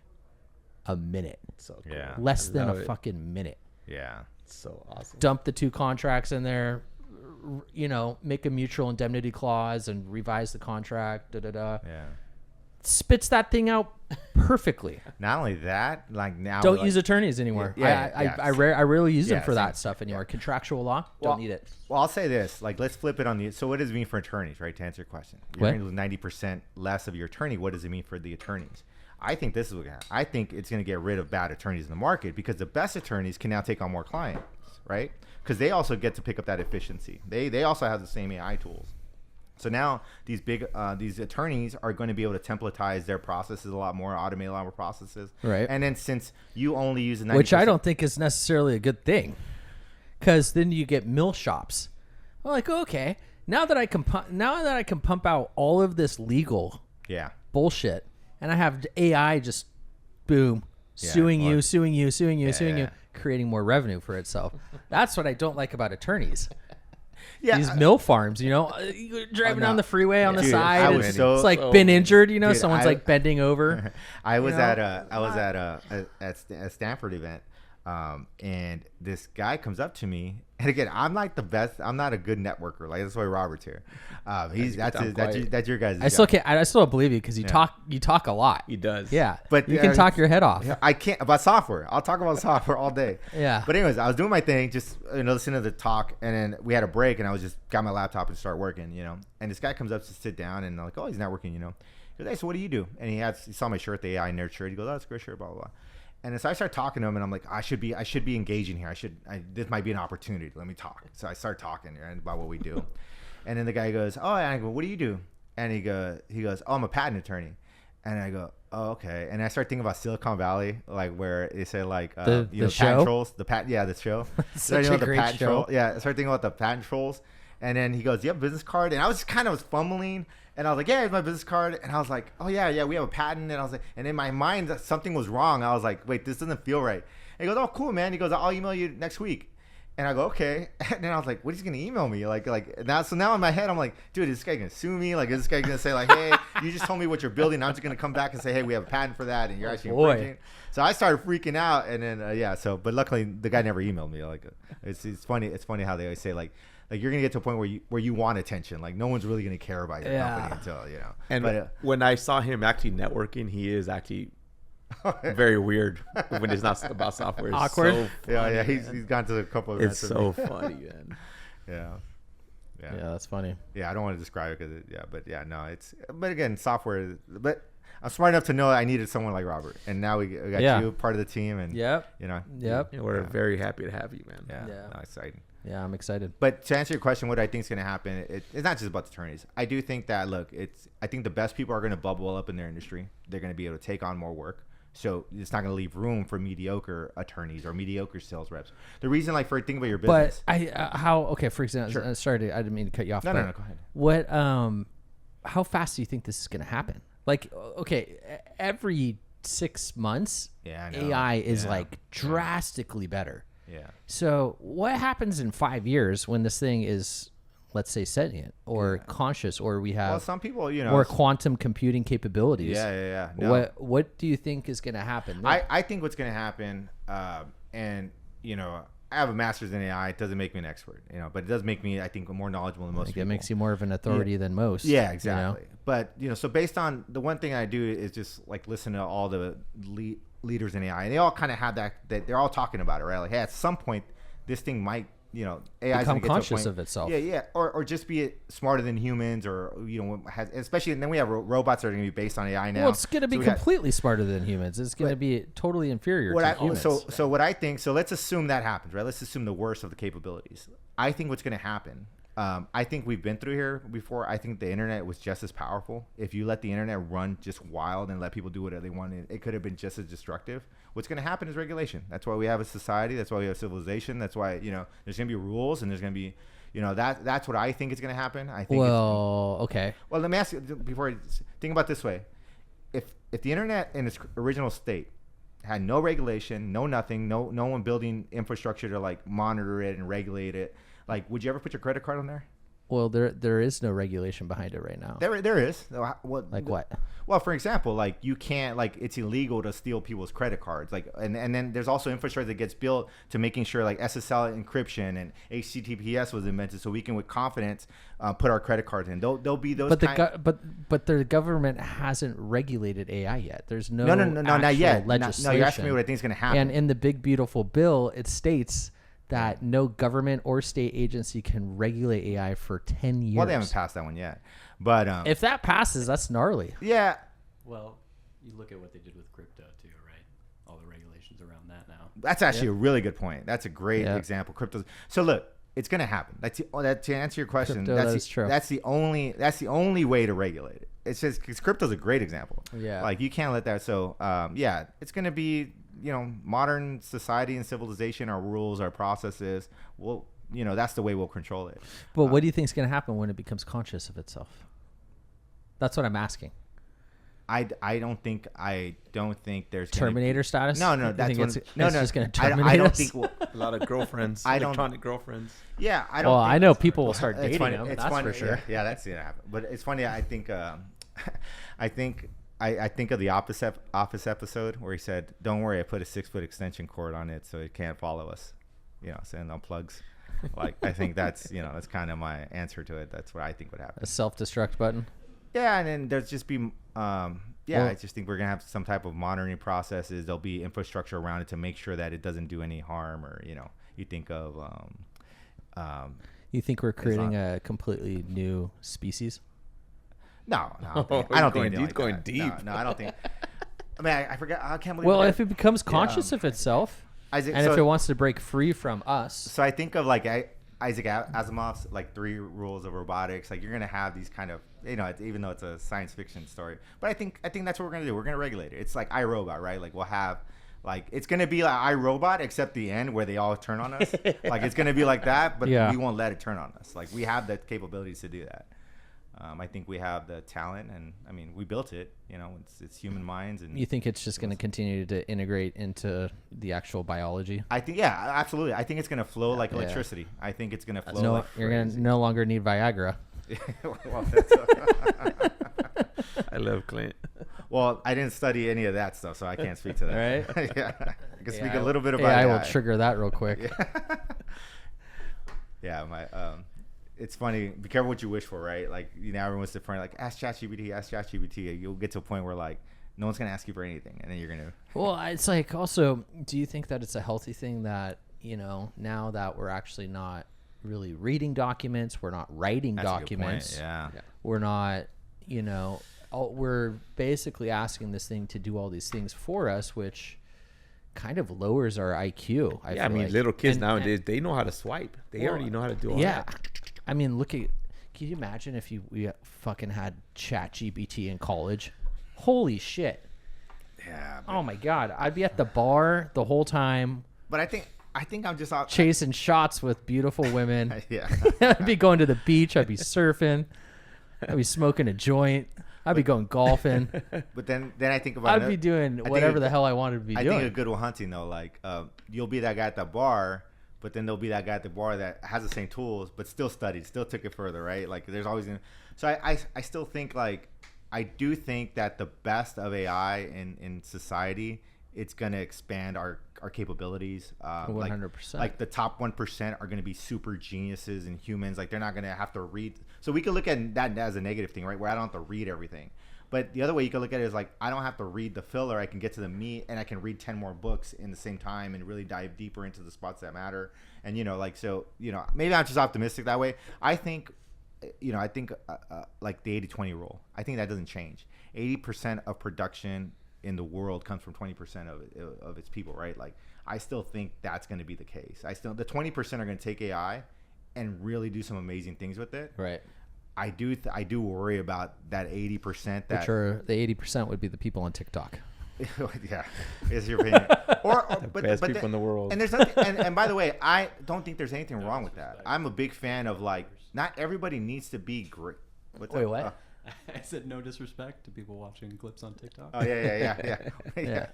a minute. So cool. Less than a fucking minute. Yeah. So awesome. Dump the 2 contracts in there, make a mutual indemnity clause and revise the contract. Spits that thing out perfectly. Not only that, like now don't use attorneys anymore. I rarely use them for that stuff anymore. Contractual law, don't need it. Well, I'll say this, like, let's flip it on the, so what does it mean for attorneys, right? To answer your question, you're going to lose 90% less of your attorney. What does it mean for the attorneys? I think this is what happen. I think it's going to get rid of bad attorneys in the market, because the best attorneys can now take on more clients, right? Because they also get to pick up that efficiency. They also have the same AI tools. So now these these attorneys are going to be able to templatize their processes a lot more, automate a lot more processes. Right. And then since you only use 90%, which I don't think is necessarily a good thing, because then you get mill shops. I'm like, okay, now that I can pump out all of this legal bullshit, and I have AI just boom suing you, creating more revenue for itself. That's what I don't like about attorneys. These mill farms, driving down the freeway on the side. It's like been injured, dude, someone's like bending over. I was at a Stanford event, and this guy comes up to me, and again, I'm like the best. I'm not a good networker. Like, that's why Robert's here. That's your guys. I still don't believe you, because you talk a lot. He does. Yeah, but you can talk your head off. I can't about software. I'll talk about software all day. Yeah. But anyways, I was doing my thing, just listening to the talk, and then we had a break, and I was just got my laptop and start working, And this guy comes up to sit down, and I'm like, oh, he's not working, He goes, hey, so what do you do? And he saw my shirt, the AI nerd shirt. He goes, oh, that's a great shirt, blah blah blah. And so I start talking to him, and I'm like, I should be engaging here. This might be an opportunity. Let me talk. So I start talking about what we do. And then the guy goes, oh, and I go, what do you do? And he goes, oh, I'm a patent attorney. And I go, oh, okay. And I start thinking about Silicon Valley, like where they say like, the patent show? Trolls, the show. Such a great show. Yeah, I started thinking about the patent trolls. And then he goes, do you have a business card? And I was kind of fumbling. And I was like, yeah, here's my business card. And I was like, oh, yeah, we have a patent. And I was like, and in my mind, something was wrong. I was like, wait, this doesn't feel right. And he goes, oh, cool, man. He goes, I'll email you next week. And I go, okay. And then I was like, what is he going to email me? Like now, so now in my head, I'm like, dude, is this guy going to sue me? Like, is this guy going to say like, hey, you just told me what you're building. I'm just going to come back and say, hey, we have a patent for that. And you're actually infringing. So I started freaking out. And then, but luckily the guy never emailed me. Like, it's funny. It's funny how they always say like you're going to get to a point where you want attention. Like no one's really going to care about your company until, And when I saw him actually networking, he is actually very weird when it's not about software. It's awkward. So funny, he's gone to a couple of it's events. so funny, man. Yeah, that's funny. Yeah, I don't want to describe it but again, software. But I'm smart enough to know I needed someone like Robert, and now we got you part of the team, and We're very happy to have you, man. No, exciting. Yeah, I'm excited. But to answer your question, what I think is going to happen, it's not just about the attorneys. I do think that I think the best people are going to bubble up in their industry. They're going to be able to take on more work. So it's not going to leave room for mediocre attorneys or mediocre sales reps. The reason, think about your business. But for example, sorry, I didn't mean to cut you off. No, go ahead. What, how fast do you think this is going to happen? Like, okay, every 6 months, AI is drastically better. Yeah. So what happens in 5 years when this thing is, let's say, sentient or conscious, or we have some people, more quantum computing capabilities? Yeah. No. What do you think is going to happen? I think what's going to happen, and I have a master's in AI. It doesn't make me an expert, but it does make me, I think, more knowledgeable than most people. It makes you more of an authority than most. Yeah, exactly. But so based on the one thing I do is just listen to all the leaders in AI, and they all kind of have that they're all talking about it, right? Like, hey, at some point, this thing might. AI become conscious of itself. Yeah, or just be smarter than humans, or especially, and then we have robots that are going to be based on AI now. Well, it's going to be completely smarter than humans. It's going to be totally inferior to humans. So what I think, so let's assume that happens, right? Let's assume the worst of the capabilities. I think what's going to happen. I think we've been through here before. I think the internet was just as powerful. If you let the internet run just wild and let people do whatever they wanted, it could have been just as destructive. What's going to happen is regulation. That's why we have a society. That's why we have civilization. That's why there's going to be rules, and there's going to be that's what I think is going to happen. I think. Okay. Well, let me ask you before. Think about it this way: if the internet in its original state had no regulation, no nothing, no one building infrastructure to monitor it and regulate it. Would you ever put your credit card on there? Well, there is no regulation behind it right now. There is. What? Well, for example, you can't it's illegal to steal people's credit cards. And then there's also infrastructure that gets built to making sure SSL encryption and HTTPS was invented so we can with confidence put our credit cards in. There'll be those. But the government hasn't regulated AI yet. There's no not yet. Legislation. No, you're asking me what I think is going to happen. And in the big beautiful bill, it states that no government or state agency can regulate AI for 10 years. Well, they haven't passed that one yet. But if that passes, that's gnarly. Yeah. Well, you look at what they did with crypto too, right? All the regulations around that now. That's actually a really good point. That's a great example. Crypto. So look, it's going to happen. To answer your question, that's true. That's the only way to regulate it. It's just because crypto's a great example. Yeah. You can't let that. So it's going to be. Modern society and civilization, our rules, our processes, that's the way we'll control it. But what do you think is going to happen when it becomes conscious of itself? That's what I'm asking. I don't think there's Terminator status. No, that's just going to terminate I don't us? think a lot of girlfriends, electronic girlfriends. Yeah, I don't. Well, I know people will start dating them. It's that's funny. for sure. Yeah, that's gonna happen. But it's funny. I think. I think of the Office episode where he said, "Don't worry, I put a 6-foot extension cord on it so it can't follow us." Send on plugs. I think that's that's kind of my answer to it. That's what I think would happen. A self-destruct button. Yeah, and then there's just be I just think we're gonna have some type of monitoring processes. There'll be infrastructure around it to make sure that it doesn't do any harm, or you think of. You think we're creating a completely new species? No, I don't think he's going deep. No, I don't think. I mean, I forget. I can't believe. Well, if it becomes conscious of itself, Isaac, and if it wants to break free from us, so I think of Isaac Asimov's 3 rules of robotics. You're gonna have these kind of even though it's a science fiction story, but I think that's what we're gonna do. We're gonna regulate it. It's like iRobot, right? We'll have. It's gonna be like iRobot, except the end where they all turn on us. It's gonna be like that, but we won't let it turn on us. We have the capabilities to do that. I think we have the talent, and I mean, we built it. It's human minds. And You think it's just going to continue to integrate into the actual biology? I think, yeah, absolutely. I think it's going to flow like electricity. I think it's going to flow. You're going to no longer need Viagra. Well, I love Clint. well, I didn't study any of that stuff, so I can't speak to that. Right? Yeah, I can speak a little bit about AI that. will trigger that real quick. Yeah, it's funny. Be careful what you wish for, right? Like, everyone's different. Like, ask ChatGPT, ask ChatGPT. You'll get to a point where like no one's gonna ask you for anything, and then you're gonna. Well, it's like also, do you think that it's a healthy thing that now that we're actually not really reading documents, we're not writing That's documents, a good point. Yeah. we're not, we're basically asking this thing to do all these things for us, which kind of lowers our IQ. I mean, like. little kids nowadays, they know how to swipe. They already know how to do all yeah. that. I mean, can you imagine if we fucking had ChatGPT in college? Holy shit. Yeah. Oh my God. I'd be at the bar the whole time. But I think I'm just out chasing shots with beautiful women. Yeah. I'd be going to the beach. I'd be surfing. I'd be smoking a joint. I'd be going golfing. But then I think about I'd be doing whatever the hell I wanted to be doing. I think a good one hunting though, like you'll be that guy at the bar, but then there'll be that guy at the bar that has the same tools, but still studied, still took it further, right? Like there's always so I still think I do think that the best of AI in society, it's gonna expand our capabilities. 100%. Like the top 1% are gonna be super geniuses and humans. Like they're not gonna have to read. So we could look at that as a negative thing, right? Where I don't have to read everything. But the other way you can look at it is like, I don't have to read the filler. I can get to the meat, and I can read 10 more books in the same time and really dive deeper into the spots that matter. And, maybe I'm just optimistic that way. I think, like the 80-20 rule, I think that doesn't change. 80% of production in the world comes from 20% of its people, right? Like, I still think that's going to be the case. The 20% are going to take AI and really do some amazing things with it. Right. I do worry about that 80%. That Which are the 80% would be the people on TikTok. Yeah, is your opinion? But best people in the world. And there's nothing. And by the way, I don't think there's anything wrong with that. I'm a big fan of not everybody needs to be great. Wait, what? I said no disrespect to people watching clips on TikTok. Oh yeah,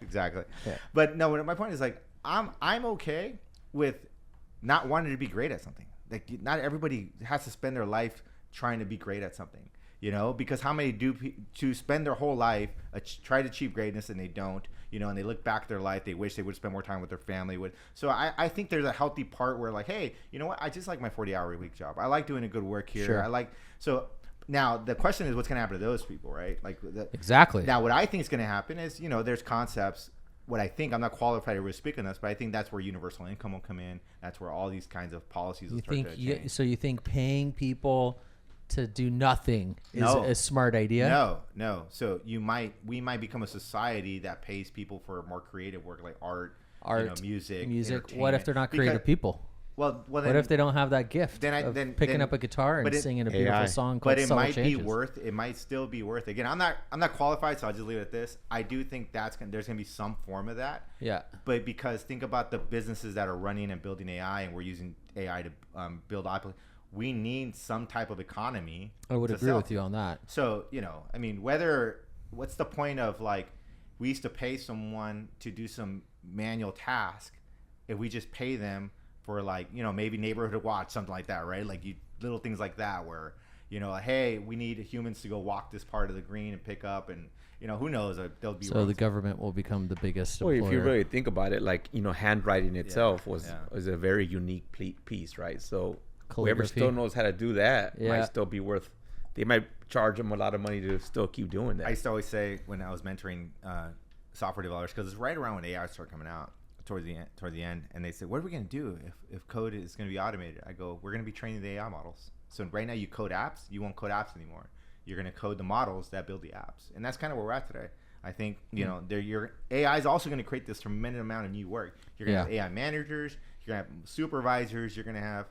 exactly. Yeah. But no, my point is I'm okay with not wanting to be great at something. Like not everybody has to spend their life trying to be great at something, because how many do to spend their whole life try to achieve greatness and they don't, and they look back at their life, they wish they would spend more time with their family. So I think there's a healthy part where like, hey, you know what, I just like my 40-hour-a-week job. I like doing a good work here. Sure. So now the question is what's going to happen to those people, right? Like Exactly. Now what I think is going to happen is, there's concepts. What I think, I'm not qualified to really speak on this, but I think that's where universal income will come in. That's where all these kinds of policies will start to change. So you think paying people to do nothing is a smart idea? No. So we might become a society that pays people for more creative work like art, music. What if they're not creative people? Well, what if they don't have that gift of picking up a guitar and singing a beautiful AI. song called But Subtle Changes? it might still be worth. Again, I'm not qualified, so I'll just leave it at this. I do think there's gonna be some form of that. Yeah. But because think about the businesses that are running and building AI, and we're using AI to build we need some type of economy. I would agree with you on that. So, what's the point of we used to pay someone to do some manual task if we just pay them for maybe neighborhood watch, something like that, right? Little things like that where, hey, we need humans to go walk this part of the green and pick up and, who knows, there'll be. So the government will become the biggest employer. Well, if you really think about it, handwriting itself was a very unique piece, right? So whoever still knows how to do that might still be worth. They might charge them a lot of money to still keep doing that. I used to always say when I was mentoring software developers, because it's right around when AI started coming out toward the end, and they said, "What are we going to do if code is going to be automated?" I go, "We're going to be training the AI models. So right now you code apps, you won't code apps anymore. You're going to code the models that build the apps." And that's kind of where we're at today. I think your AI is also going to create this tremendous amount of new work. You're going to have AI managers, you're going to have supervisors, you're going to have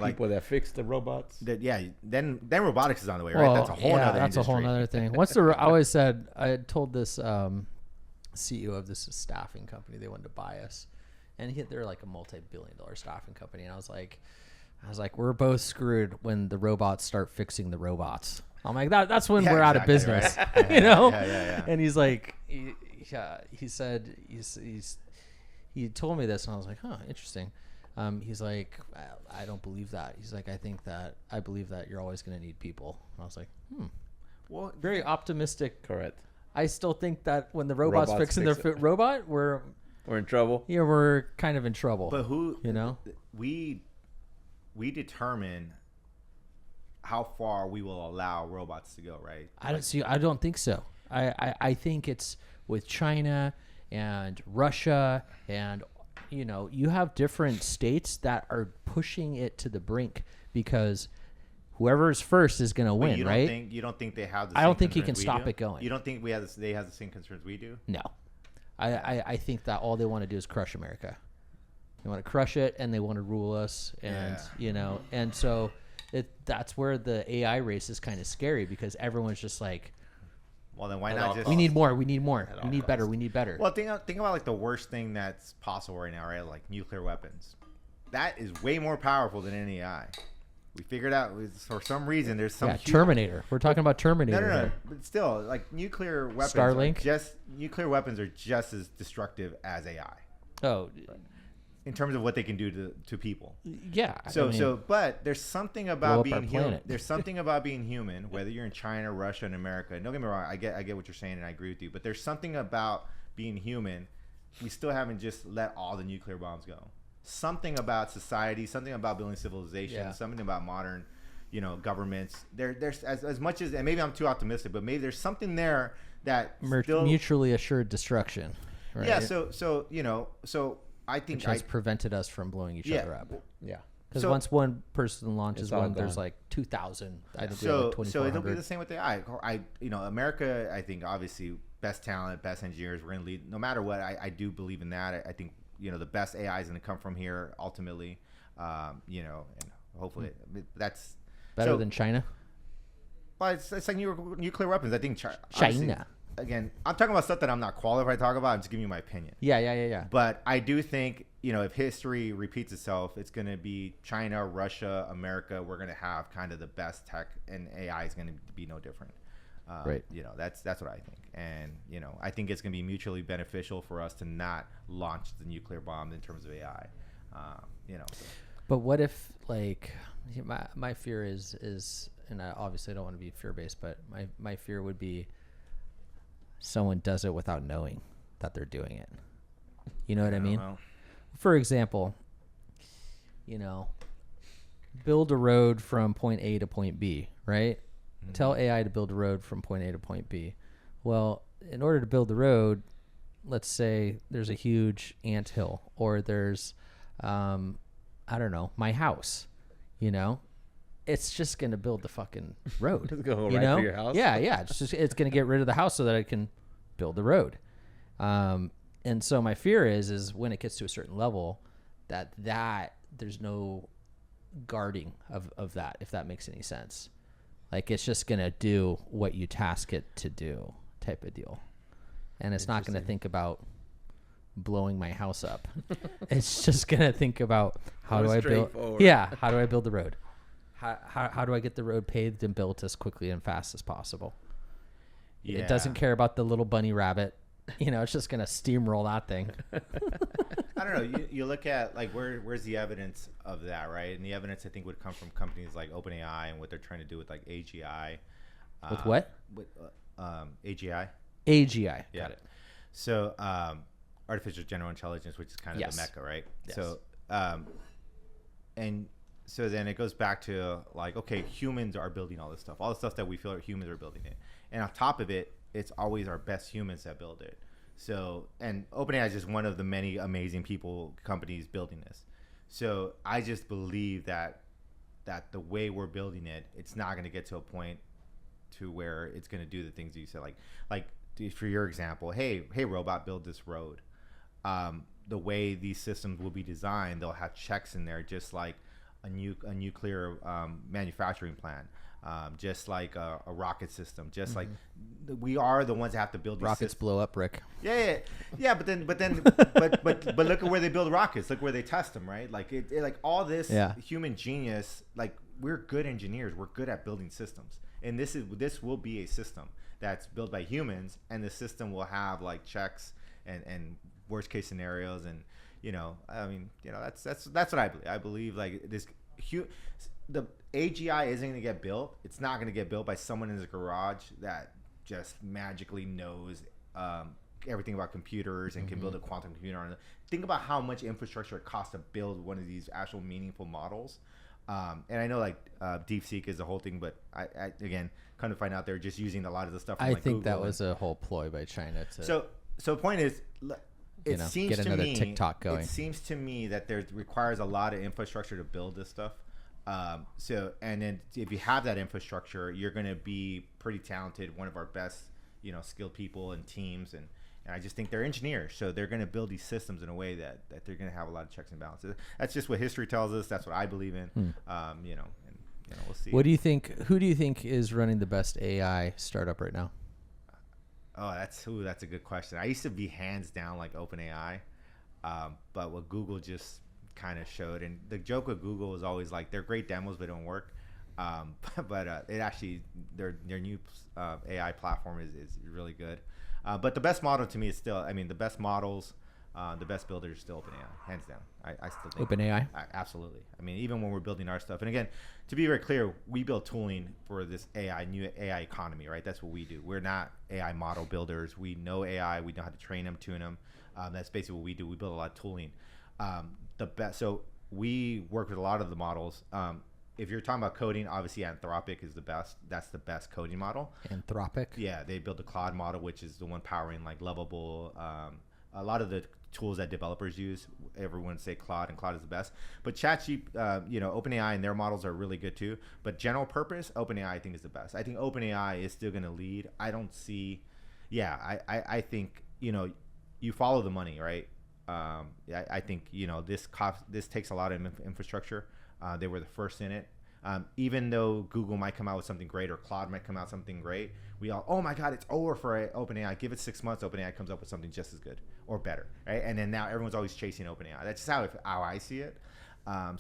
people that fix the robots. Then robotics is on the way, right? That's a whole other That's industry. a whole other thing. I always said, I had told this CEO of this staffing company, they wanted to buy us, and they're like a multi-billion-dollar staffing company, and I was like, we're both screwed when the robots start fixing the robots. I'm like, that's when Yeah, we're out of exactly, business, right. you know? Yeah. And he's like, he said, he told me this, and I was like, huh, interesting. He's like, I don't believe that. He's like, I believe that you're always going to need people. And I was like, Well, very optimistic. Correct. I still think that when the robot's fixing fix their robot, we're in trouble. Yeah, we're kind of in trouble. but who, you know, we determine how far we will allow robots to go, right? I don't think so. I think it's with China and Russia, and you have different states that are pushing it to the brink because whoever is first is going to win, right? You don't think they have the I same don't think he can concerns we stop do? it going. You don't think they have the same concerns we do? No. I think that all they want to do is crush America. They want to crush it, and they want to rule us, and and so that's where the AI race is kind of scary because everyone's just like, well, then why not just? we need more, we need better, we need better. Well, think about like the worst thing that's possible right now, right? Like nuclear weapons. That is way more powerful than any AI. We figured out for some reason there's some Terminator. We're talking about Terminator. No. But still, like nuclear weapons. Starlink. Nuclear weapons are just as destructive as AI. Oh, in terms of what they can do to people. Yeah. But there's something about being human. planet. There's something about being human, whether you're in China, Russia, and America. And don't get me wrong, I get what you're saying, and I agree with you. But there's something about being human. We still haven't just let all the nuclear bombs go. Something about society, something about building civilization, something about modern, governments. There's as much as, and maybe I'm too optimistic, but maybe there's something there that mutually assured destruction. Right? Yeah. So I think which has prevented us from blowing each other up. Yeah. Because once one person launches one, there's gone. like 2,000. I think so like so it'll be the same with the AI. America, I think obviously best talent, best engineers. We're gonna lead no matter what. I do believe in that. I think the best AI is gonna come from here ultimately. And hopefully that's better than China. Well, it's like nuclear weapons. I think China. Again, I'm talking about stuff that I'm not qualified to talk about. I'm just giving you my opinion. Yeah. But I do think, if history repeats itself, it's going to be China, Russia, America. We're going to have kind of the best tech, and AI is going to be no different. Right. That's what I think. And, I think it's going to be mutually beneficial for us to not launch the nuclear bomb in terms of AI. But what if, like, my fear is, and I obviously don't want to be fear-based, but my fear would be someone does it without knowing that they're doing it. You know what I mean? For example, build a road from point A to point B, right? Mm-hmm. Tell AI to build a road from point A to point B. Well, in order to build the road, let's say there's a huge anthill, or there's, I don't know, my house, it's just going to build the fucking road. It's going to go right through your house? Yeah. It's going to get rid of the house so that I can build the road. And so my fear is when it gets to a certain level that there's no guarding of that, if that makes any sense. Like it's just going to do what you task it to do type of deal. And it's not going to think about blowing my house up. It's just going to think about how do I build the road? How do I get the road paved and built as quickly and fast as possible? Yeah. It doesn't care about the little bunny rabbit. It's just going to steamroll that thing. I don't know. You look at like where's the evidence of that, right? And the evidence I think would come from companies like OpenAI and what they're trying to do with like AGI. With what? With AGI. AGI. Yeah. Got it. So artificial general intelligence, which is kind of the mecca, right? Yes. So and so then it goes back to like, okay, humans are building all this stuff, all the stuff that we feel like humans are building it. And on top of it, it's always our best humans that build it. So, and OpenAI is just one of the many amazing companies building this. So I just believe that the way we're building it, it's not going to get to a point to where it's going to do the things that you said, like for your example, hey robot, build this road. The way these systems will be designed, they'll have checks in there, just like a nuclear manufacturing plant, just like a rocket system, just like we are the ones that have to build these rockets systems. Blow up, Rick. Yeah. But look at where they build rockets. Look where they test them, right? Like it like all this human genius. Like we're good engineers. We're good at building systems. and this will be a system that's built by humans, and the system will have like checks and worst case scenarios, and I mean, that's what I believe. I believe like the AGI isn't going to get built. It's not going to get built by someone in his garage that just magically knows everything about computers and can build a quantum computer on it. Think about how much infrastructure it costs to build one of these actual meaningful models. And I know like DeepSeek is the whole thing, but I again kind of find out they're just using a lot of the stuff from, I like, think Google that was a whole ploy by China to so the point is, it seems get to another me TikTok going. It seems to me that there requires a lot of infrastructure to build this stuff. And then if you have that infrastructure, you're going to be pretty talented, one of our best skilled people and teams, and I just think they're engineers, so they're going to build these systems in a way that they're going to have a lot of checks and balances. That's just what history tells us. That's what I believe in. And we'll see. What do you think? Who do you think is running the best AI startup right now? Oh, that's a good question. I used to be hands down like OpenAI, but what Google just kind of showed, and the joke with Google is always like they're great demos but don't work. But it actually their new AI platform is really good. But the best model to me is still, the best models, the best builders are still OpenAI, hands down. I still think OpenAI? Absolutely. Even when we're building our stuff, and again, to be very clear, we build tooling for this new AI economy, right? That's what we do. We're not AI model builders. We know AI. We know how to train them, tune them. That's basically what we do. We build a lot of tooling. So we work with a lot of the models. If you're talking about coding, obviously Anthropic is the best. That's the best coding model. Anthropic? Yeah, they built the Claude model, which is the one powering like Lovable. A lot of the tools that developers use, everyone say Claude, and Claude is the best. But OpenAI and their models are really good too. But general purpose, OpenAI I think is the best. I think OpenAI is still going to lead. I don't see. Yeah, I think you follow the money, right? I think this takes a lot of infrastructure. They were the first in it. Even though Google might come out with something great or Claude might come out with something great, we all, oh my God, it's over for OpenAI. Give it 6 months, OpenAI comes up with something just as good or better, right? And then now everyone's always chasing OpenAI. That's just how I see it. I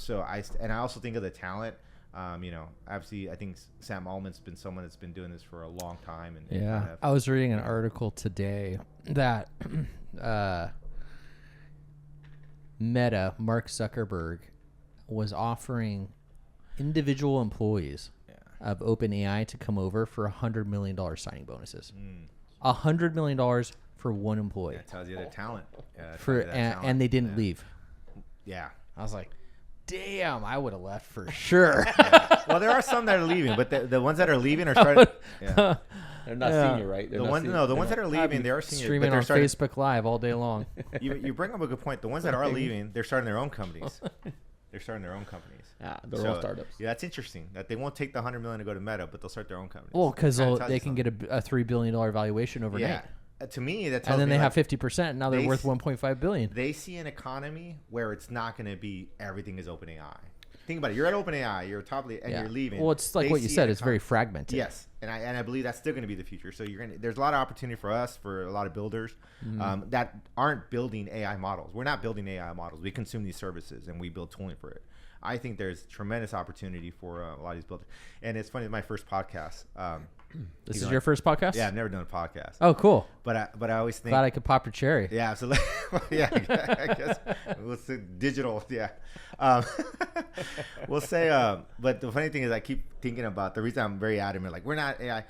also think of the talent. Obviously, I think Sam Altman's been someone that's been doing this for a long time. And I was reading an article today that Meta, Mark Zuckerberg, was offering individual employees of OpenAI to come over for $100 million signing bonuses. $100 million for one employee. That tells you their talent. And they didn't leave. Yeah. I was like, damn, I would have left for sure. Well, there are some that are leaving, but the ones that are leaving are starting. Yeah. They're not senior, right? The ones that are leaving, they are senior. Streaming on Facebook Live all day long. You bring up a good point. The ones that are leaving, they're starting their own companies. Yeah, they're all startups. Yeah, that's interesting. That they won't take the $100 million to go to Meta, but they'll start their own companies. Well, because they can get a $3 billion valuation overnight. Yeah. To me, that tells and then me they have 50%. And now they're worth $1.5 billion. They see an economy where it's not going to be everything is OpenAI. Think about it. You're at OpenAI. You're you're leaving. Well, it's like what you said. It's very fragmented. Yes, and I believe that's still going to be the future. So there's a lot of opportunity for us, for a lot of builders that aren't building AI models. We're not building AI models. We consume these services and we build tooling for it. I think there's tremendous opportunity for a lot of these builders. And it's funny, my first podcast. This is your first podcast? Yeah, I've never done a podcast. Oh, cool. But I always think. Glad I could pop your cherry. Yeah, absolutely. Yeah, I guess we'll say digital. Yeah. We'll say, but the funny thing is I keep thinking about the reason I'm very adamant, like we're not AI. I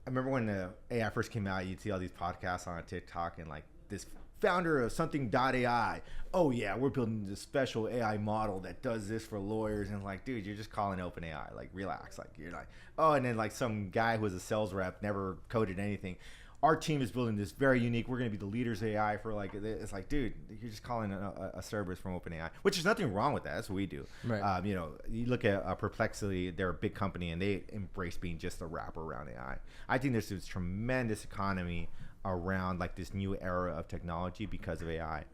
remember when the AI first came out, you'd see all these podcasts on TikTok and like this founder of something.ai. Oh yeah, we're building this special AI model that does this for lawyers. And like, dude, you're just calling OpenAI. Like, relax. Like, you're like, oh, and then like some guy who was a sales rep, never coded anything. Our team is building this very unique. We're going to be the leaders of AI for like, it's like, dude, you're just calling a service from OpenAI, which is nothing wrong with that. That's what we do. Right. You look at Perplexity, they're a big company and they embrace being just a wrapper around AI. I think there's this tremendous economy around like this new era of technology because of AI.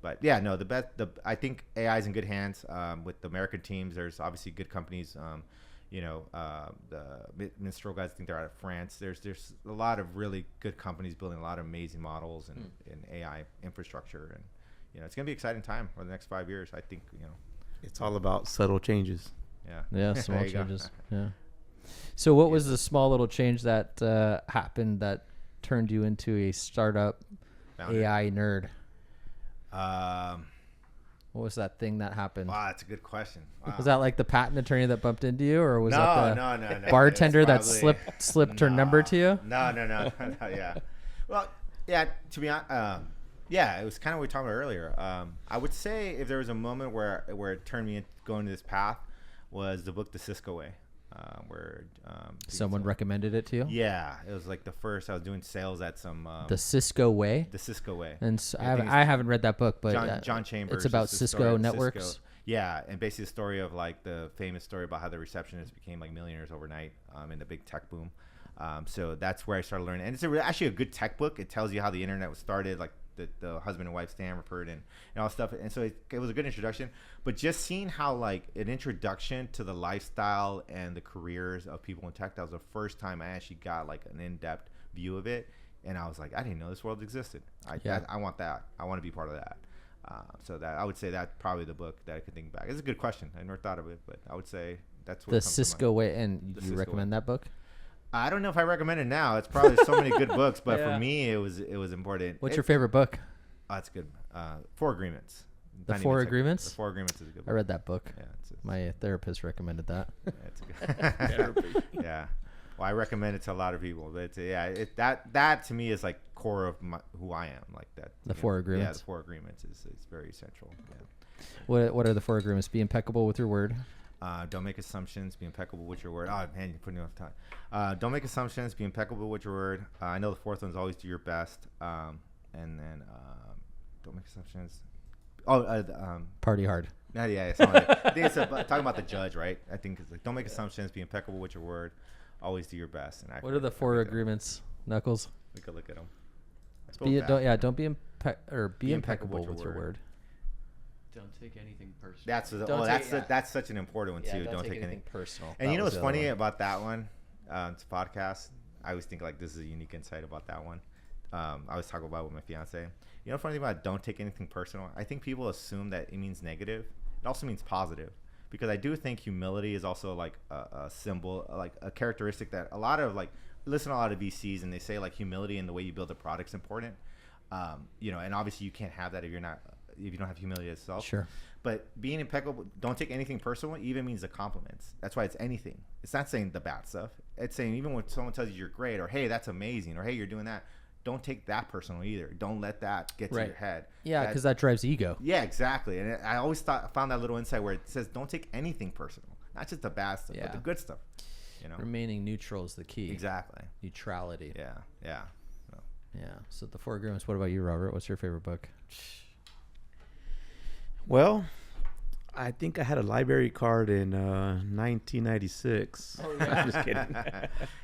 But yeah, no, I think AI is in good hands with the American teams. There's obviously good companies. The Mistral guys, I think they're out of France. There's a lot of really good companies building a lot of amazing models and AI infrastructure, and it's gonna be an exciting time for the next 5 years. I think it's all about subtle changes. Yeah. Yeah, small changes. Yeah. So what was the small little change that happened that turned you into a startup Founder. AI nerd? Um, What was that thing that happened? wow, that's a good question. Wow. Was that like the patent attorney that bumped into you, or was that the no. bartender It's that probably- slipped her number to you? No, yeah. Well, yeah, to be honest, yeah, it was kind of what we talked about earlier. I would say if there was a moment where it turned me into going to this path was the book The Cisco Way, where Someone recommended it to you? Yeah, it was like the first. I was doing sales at some The Cisco Way? The Cisco Way. And so I think I haven't read that book, but John Chambers. it's about is the Cisco story of networks. Cisco. Yeah, and basically the story of like the famous story about how the receptionists became like millionaires overnight in the big tech boom. So that's where I started learning, and it's actually a good tech book. It tells you how the internet was started, like the husband and wife Stanford and all stuff. And so it was a good introduction. But just seeing how like an introduction to the lifestyle and the careers of people in tech, that was the first time I actually got like an in-depth view of it. And I was like, I didn't know this world existed. I want that. I want to be part of that. So that I would say that's probably the book that I could think back. It's a good question. I never thought of it, but I would say that's what The comes to Cisco mind. Way. And The you Cisco recommend Way. that book? I don't know if I recommend it now. It's probably so many good books, but Yeah. for me, it was important. What's your favorite book? Oh, it's good. Four Agreements. The Not Four even Agreements? The Four Agreements is a good book. I read that book. Yeah, it's My therapist recommended that. yeah, it's a good. Yeah. Well, I recommend it to a lot of people, but that to me is like core of who I am, like that. The Four Agreements? Yeah, the Four Agreements is very central. Yeah. What are the Four Agreements? Be impeccable with your word. Don't make assumptions. Be impeccable with your word. Oh man, you're putting me off time. Don't make assumptions. Be impeccable with your word. I know the fourth one's always do your best. And then don't make assumptions. Party hard. Yeah. I think it's talking about the judge, right? I think it's like don't make assumptions. Be impeccable with your word. Always do your best. And What are the Four Agreements, Knuckles? We could look at them. Don't be impeccable with your word. Don't take anything personal. That's such an important one too. Don't take anything personal. And you know what's funny about that one? It's a podcast. I always think like this is a unique insight about that one. I was talking about it with my fiance. You know, the funny thing about don't take anything personal. I think people assume that it means negative. It also means positive, because I do think humility is also like a symbol, like a characteristic that a lot of listen to a lot of VCs and they say like humility and the way you build a product is important. You know, and obviously you can't have that if you don't have humility itself. Sure. But being impeccable, don't take anything personal, even means the compliments. That's why it's anything. It's not saying the bad stuff. It's saying even when someone tells you you're great, or hey, that's amazing, or hey, you're doing that, don't take that personal either. Don't let that get to your head. Yeah, because that drives ego. Yeah, exactly. And I always found that little insight where it says don't take anything personal, not just the bad stuff, but the good stuff. You know, remaining neutral is the key. Exactly. Neutrality. Yeah. So. Yeah. So the Four Agreements. What about you, Robert? What's your favorite book? Well, I think I had a library card in 1996. Oh, yeah. I'm just kidding.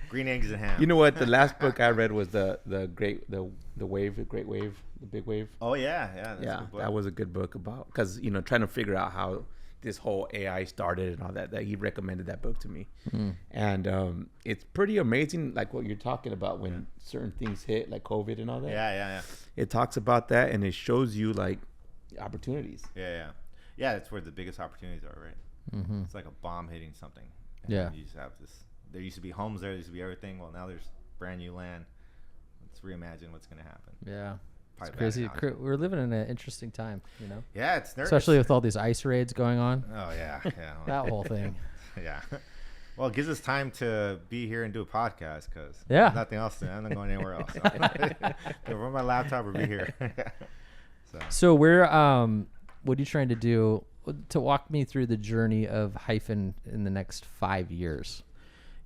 Green Eggs and Ham. You know what? The last book I read was the Great Wave, the Big Wave. Oh yeah. That's a good book. That was a good book about, because trying to figure out how this whole AI started and all that he recommended that book to me. And it's pretty amazing, like what you're talking about when certain things hit, like COVID and all that. Yeah. It talks about that, and it shows you like opportunities. Yeah, that's where the biggest opportunities are, right? Mm-hmm. It's like a bomb hitting something. And Yeah. you just have this. There used to be homes there. There used to be everything. Well, now there's brand new land. Let's reimagine what's going to happen. Yeah. It's Probably crazy. bad analogy. We're living in an interesting time, Yeah, it's nervous. especially with all these ICE raids going on. Oh, yeah. That whole thing. Yeah. Well, it gives us time to be here and do a podcast because Yeah. nothing else to do. I'm not going anywhere else. So. Run my laptop or be here. So we're what are you trying to do to walk me through the journey of Hyphen in the next 5 years?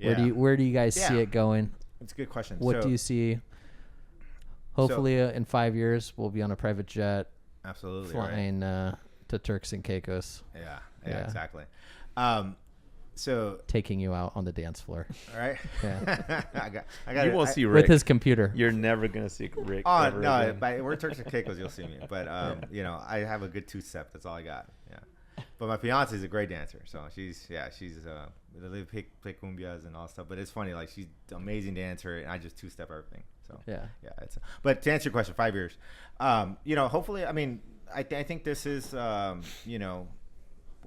Where do you guys see it going? It's a good question. What do you see? Hopefully in 5 years we'll be on a private jet Absolutely. flying to Turks and Caicos. Yeah, exactly. So taking you out on the dance floor. All right. Yeah. I got You won't see Rick with his computer. You're never gonna see Rick. Oh ever no! again. We're Turks and Caicos. You'll see me, but I have a good two-step. That's all I got. Yeah, but my fiance is a great dancer, so she's they play cumbias and all stuff. But it's funny, like she's an amazing dancer, and I just two-step everything. So yeah. But to answer your question, 5 years, hopefully, I mean, I think this is, I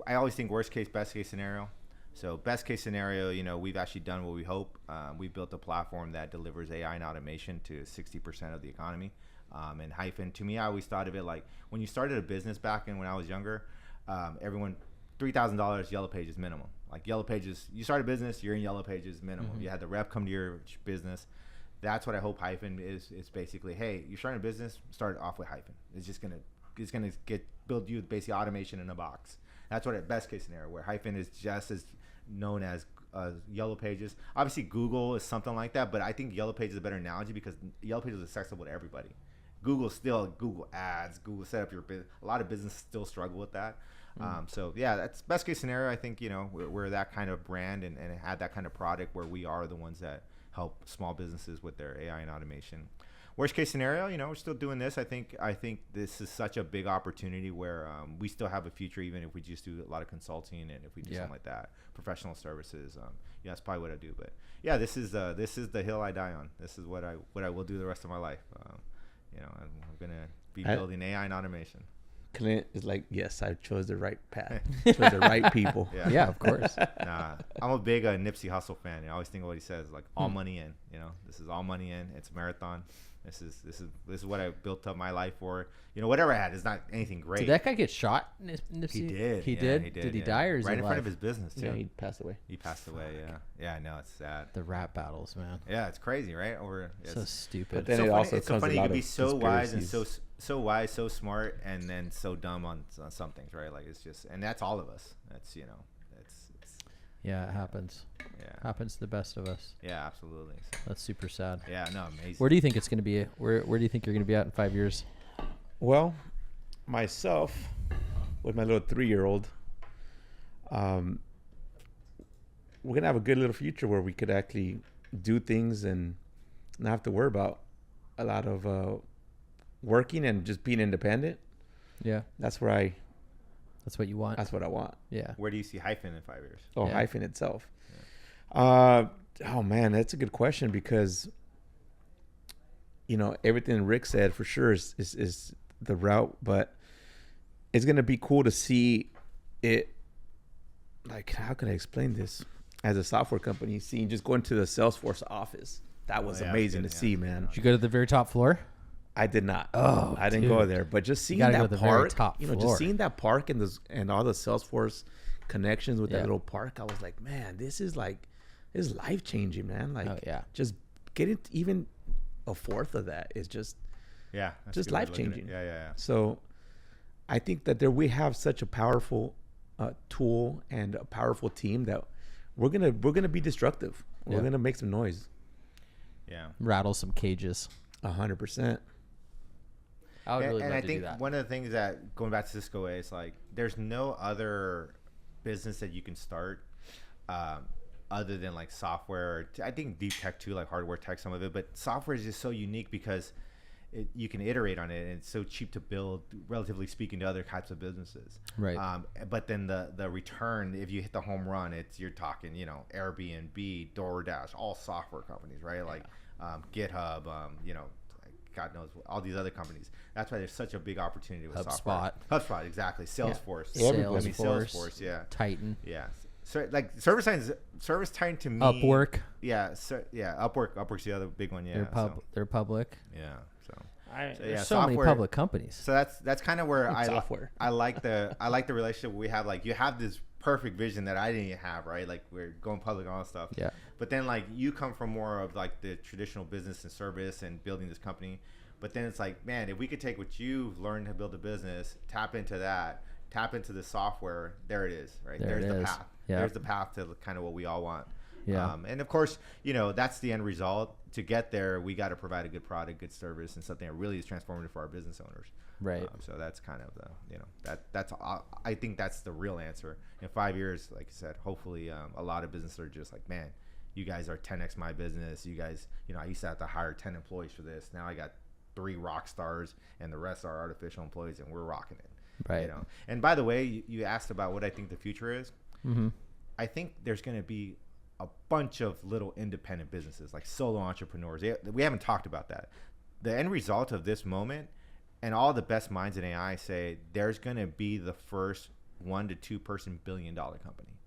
always think worst case, best case scenario. So best case scenario, we've actually done what we hope. We built a platform that delivers AI and automation to 60% of the economy. And Hyphen, to me, I always thought of it like when you started a business back in when I was younger, everyone, $3,000 Yellow Pages minimum. Like Yellow Pages, you start a business, you're in Yellow Pages minimum. You had the rep come to your business. That's what I hope Hyphen is. It's basically, hey, you're starting a business, start off with Hyphen. It's gonna build you basically automation in a box. That's what at best case scenario, where Hyphen is just as known as Yellow Pages. Obviously, Google is something like that, but I think Yellow Pages is a better analogy because Yellow Pages is accessible to everybody. Google Ads, Google set up your business. A lot of businesses still struggle with that. So yeah, that's best case scenario. I think we're that kind of brand and had that kind of product where we are the ones that help small businesses with their AI and automation. Worst case scenario, we're still doing this. I think this is such a big opportunity where we still have a future, even if we just do a lot of consulting and if we do something like that, professional services. That's probably what I do. But yeah, this is the hill I die on. This is what I will do the rest of my life. I'm gonna be building AI and automation. Clint is like, yes, I chose the right path. Chose the right people. Yeah, of course. I'm a big Nipsey Hussle fan. I always think of what he says, like all money in. This is all money in. It's a marathon. This is what I built up my life for. Whatever I had is not anything great. Did that guy get shot, Nipsey? He did. He did? Did he die or is he right in front alive? of his business too? Yeah, he passed away. He passed away. Yeah. I know, it's sad. The rap battles, man. Yeah, it's crazy, right? So stupid. But then it's so funny you can be so wise and conspiracies. so wise, so smart, and then so dumb on some things, right? Like it's just, and that's all of us. That's it's yeah, it happens. Yeah, happens to the best of us. Yeah, absolutely. So, that's super sad. Yeah, no, amazing. Where do you think it's going to be? Where do you think you're going to be at in 5 years? Well, myself with my little 3-year-old, we're gonna have a good little future where we could actually do things and not have to worry about a lot of working and just being independent. Yeah, that's what you want. That's what I want. Yeah. Where do you see Hyphen in 5 years? Oh, yeah. Hyphen itself. Yeah. Oh man, that's a good question because everything Rick said for sure is the route, but it's gonna be cool to see it. Like, how can I explain this? As a software company, just going to the Salesforce office, that was amazing to see, man. Did you go to the very top floor? I did not. Oh, I didn't go there, but just seeing that park, just seeing that park and all the Salesforce connections with that little park, I was like, man, this is life changing, man. Like, just getting even a fourth of that is just life changing. Yeah. So, I think that we have such a powerful tool and a powerful team that we're gonna be destructive. We're gonna make some noise. Yeah, rattle some cages. 100%. I would really and love I to think do that. one of the things that going back to Cisco is like there's no other business that you can start other than like software. I think deep tech too, like hardware tech, some of it, but software is just so unique because you can iterate on it and it's so cheap to build, relatively speaking, to other types of businesses. Right. But then the return, if you hit the home run, you're talking, Airbnb, DoorDash, all software companies, right? Like GitHub, God knows all these other companies. That's why there's such a big opportunity with software. HubSpot, exactly. Salesforce. Yeah. Salesforce, yeah. Titan. Yeah. So like Service Titan to me. Upwork. Yeah. Upwork's the other big one. Yeah. They're public. Yeah. There's so many public companies. So that's kind of where I like the relationship we have. Like you have this perfect vision that I didn't have, right? Like we're going public and all that stuff. Yeah. But then like you come from more of like the traditional business and service and building this company. But then it's like, man, if we could take what you've learned to build a business, tap into the software, there it is, right? There's the path. Yeah. There's the path to kind of what we all want. Yeah. And of course, that's the end result. To get there, we got to provide a good product, good service, and something that really is transformative for our business owners. Right. So that's kind of that's I think that's the real answer. In 5 years, like I said, hopefully a lot of businesses are just like, man, you guys are 10x my business. You guys, I used to have to hire 10 employees for this. Now I got 3 rock stars, and the rest are artificial employees, and we're rocking it. Right. And by the way, you asked about what I think the future is. Mm-hmm. I think there's going to be a bunch of little independent businesses, like solo entrepreneurs. We haven't talked about that. The end result of this moment, and all the best minds in AI say there's going to be the first 1 to 2 person $1 billion company.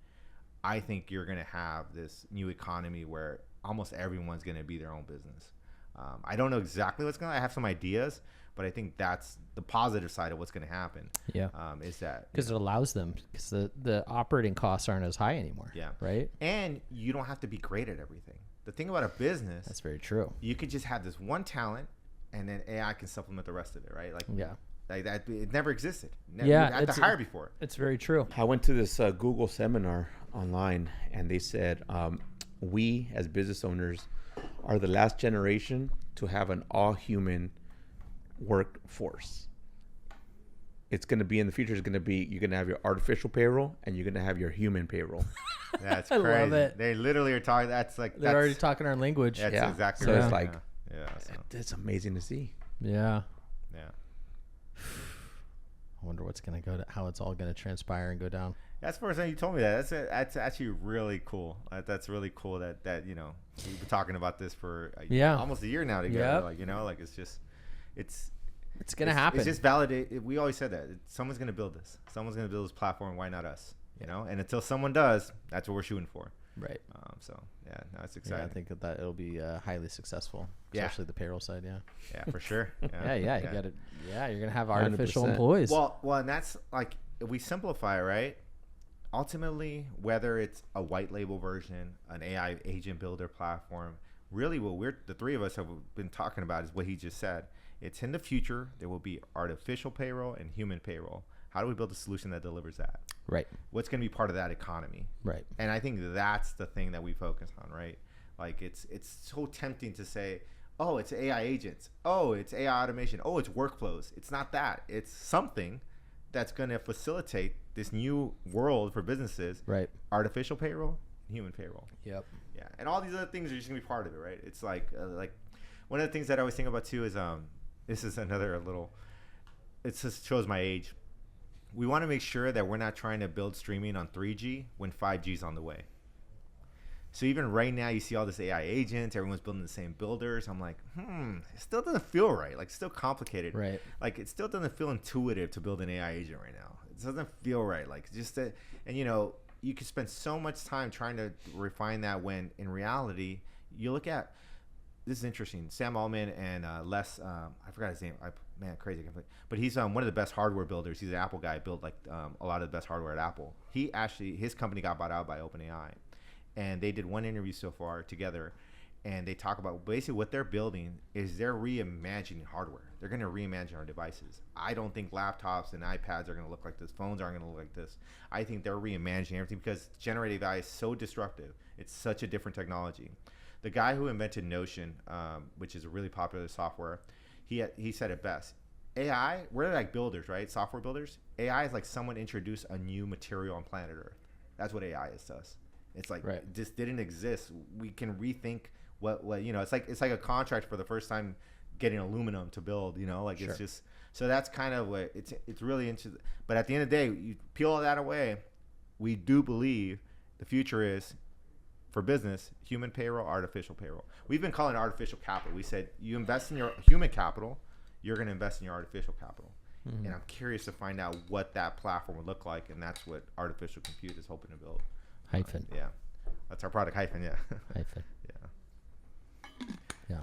I think you're going to have this new economy where almost everyone's going to be their own business. I don't know exactly what's going to, I have some ideas, but I think that's the positive side of what's going to happen. Yeah. Is that Because it allows them, because the operating costs aren't as high anymore. Yeah. Right? And you don't have to be great at everything. The thing about a business, That's very true. you could just have this one talent and then AI can supplement the rest of it, right? Like, Yeah. like that, it never existed. Yeah, You had it's to hire before. It's very true. I went to this Google seminar online, and they said we as business owners are the last generation to have an all-human workforce. It's going to be in the future. It's going to be you're going to have your artificial payroll and you're going to have your human payroll. That's I crazy. love it. They literally are talking. They're already talking our language. That's Yeah. exactly So right. it's like- yeah. So, It's amazing to see. Yeah. yeah. I wonder what's going to go to, how it's all going to transpire and go down. That's the first time you told me that. That's actually really cool. That's really cool that we've been talking about this for almost a year now together. Yep. Like it's just it's going to happen. It's just validate. We always said that someone's going to build this. Someone's going to build this platform. Why not us? And until someone does, that's what we're shooting for. Right. So yeah, no, it's Yeah, exciting. I think that it'll be highly successful, Yeah. especially the payroll side. Yeah. Yeah, for sure. Yeah. You got to. Yeah, you're gonna have artificial 100%. employees. Well, and that's like if we simplify, right? Ultimately, whether it's a white label version, an AI agent builder platform, really what the three of us have been talking about is what he just said. It's in the future, there will be artificial payroll and human payroll. How do we build a solution that delivers that? Right. What's going to be part of that economy? Right. And I think that's the thing that we focus on, right? Like it's so tempting to say, oh, it's AI agents. Oh, it's AI automation. Oh, it's workflows. It's not that. It's something that's going to facilitate this new world for businesses. Right. Artificial payroll, human payroll. Yep. Yeah. And all these other things are just going to be part of it, right? It's like one of the things that I always think about too is this is another little, it just shows my age. We want to make sure that we're not trying to build streaming on 3G when 5G is on the way. So even right now, you see all this AI agents, everyone's building the same builders. I'm like, it still doesn't feel right. Like, it's still complicated. Right. Like, it still doesn't feel intuitive to build an AI agent right now. It doesn't feel right. Like, just that, and you could spend so much time trying to refine that when in reality, you look at, this is interesting. Sam Altman and Les, I forgot his name. Crazy. But he's one of the best hardware builders. He's an Apple guy. Built like a lot of the best hardware at Apple. His company got bought out by OpenAI, and they did one interview so far together, and they talk about basically what they're building is they're reimagining hardware. They're going to reimagine our devices. I don't think laptops and iPads are going to look like this. Phones aren't going to look like this. I think they're reimagining everything because generative AI is so disruptive. It's such a different technology. The guy who invented Notion, which is a really popular software, he said it best. AI, we're like builders, right? Software builders. AI is like someone introduced a new material on planet Earth. That's what AI is to us. It's like this didn't exist. We can rethink what it's like a contract for the first time getting aluminum to build. It's just so that's kind of what it's really into. But at the end of the day, you peel all that away. We do believe the future is, for business, human payroll, artificial payroll. We've been calling it artificial capital. We said you invest in your human capital, you're going to invest in your artificial capital. Mm-hmm. And I'm curious to find out what that platform would look like, and that's what artificial compute is hoping to build. Hyfn. Yeah. That's our product, Hyfn, yeah. Hyfn. Yeah. Yeah.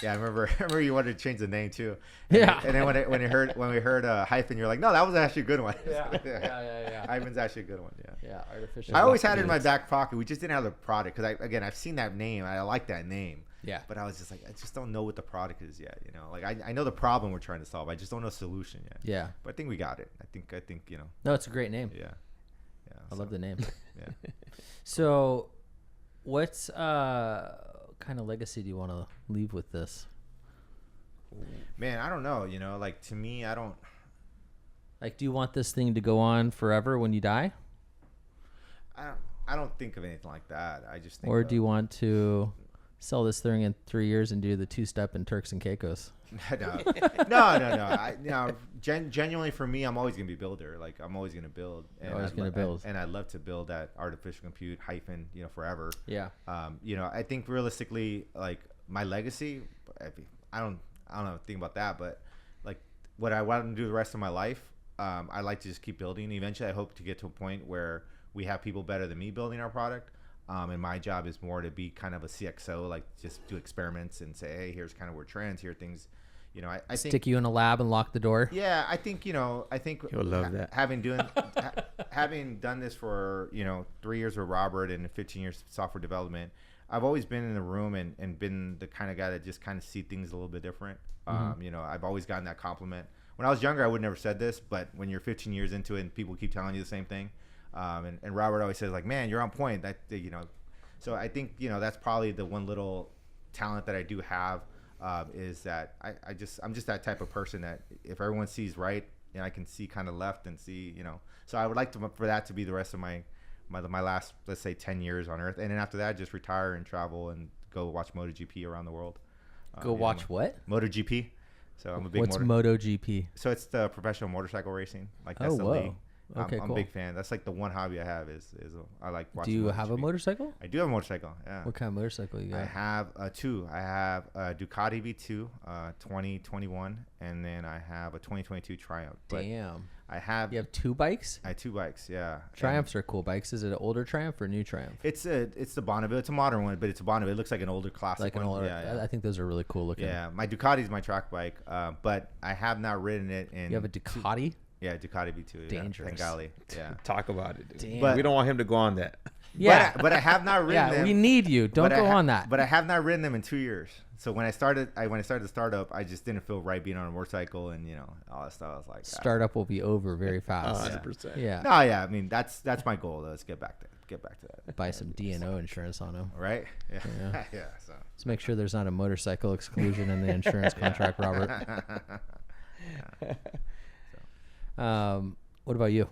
Yeah, I remember you wanted to change the name too. Yeah. And then when we heard Hyfn, you're like, no, that was actually a good one. Yeah. Hyphen's actually a good one. Yeah. Yeah. Artificial. I always had it in my back pocket. We just didn't have the product because I've seen that name. I like that name. Yeah. But I was just like, I just don't know what the product is yet. Like I know the problem we're trying to solve. I just don't know the solution yet. Yeah. But I think we got it. I think No, it's a great name. Yeah. I love the name. Yeah. So, what's kind of legacy do you want to leave with this? Man, I don't know. Like to me, I don't. Like, do you want this thing to go on forever when you die? I don't think of anything like that. I just think. Or do you want to sell this thing in 3 years and do the 2-step in Turks and Caicos? No. Genuinely for me, I'm always gonna be a builder. Like I'm always gonna build. And I'd love to build that artificial compute Hyfn, forever. Yeah. I think realistically, like my legacy, I don't think about that, but like what I want to do the rest of my life, I like to just keep building. Eventually, I hope to get to a point where we have people better than me building our product. And my job is more to be kind of a CXO, like just do experiments and say, hey, here's kind of where trends, here things, you know, I think. Stick you in a lab and lock the door. Yeah, I think, you know, You'll love that. having done this for, you know, 3 years with Robert and 15 years of software development, I've always been in the room and been the kind of guy that just kind of see things a little bit different. You know, I've always gotten that compliment. When I was younger, I would never said this, but when you're 15 years into it and people keep telling you the same thing, and Robert always says like, man, you're on point. That, you know, so I think, you know, that's probably the one little talent that I do have, is that I'm just that type of person that if everyone sees right, you know, I can see kind of left and see, you know, so I would like for that to be the rest of my last, let's say 10 years on earth. And then after that, just retire and travel and go watch MotoGP around the world. Go watch what? MotoGP. So I'm a big What's MotoGP? So it's the professional motorcycle racing. Like that's the whoa. league. Okay, I'm cool. a big fan. That's like the one hobby I have is I like watching. Do you MotoGP. have a motorcycle? I do have a motorcycle. Yeah. What kind of motorcycle you got? I have two. I have a Ducati V2, 2021, and then I have a 2022 Triumph. But Damn. I have. You have 2 bikes? I have 2 bikes. Yeah. Triumphs are cool bikes. Is it an older Triumph or a new Triumph? It's the Bonneville. It's a modern one, but it's a Bonneville. It looks like an older classic Like an one. older. Yeah. I think those are really cool looking. Yeah. My Ducati is my track bike, but I have not ridden it in. You have a Ducati? Yeah, Ducati V2. Dangerous. Yeah, Bengali. Yeah. Talk about it, dude. Damn. But- We don't want him to go on that. Yeah. But I have not ridden Yeah, them. we need you. Don't but go on that. But I have not ridden them in 2 years. So when I started the startup, I just didn't feel right being on a motorcycle and, you know, all that stuff. I was like, Startup will be over very fast. 100%. Yeah. no, yeah. I mean, that's my goal. Though. Let's get back to that. Buy some D&O insurance on them. Right? Yeah. Yeah. Yeah. So. Let's make sure there's not a motorcycle exclusion in the insurance contract, Robert. What about you?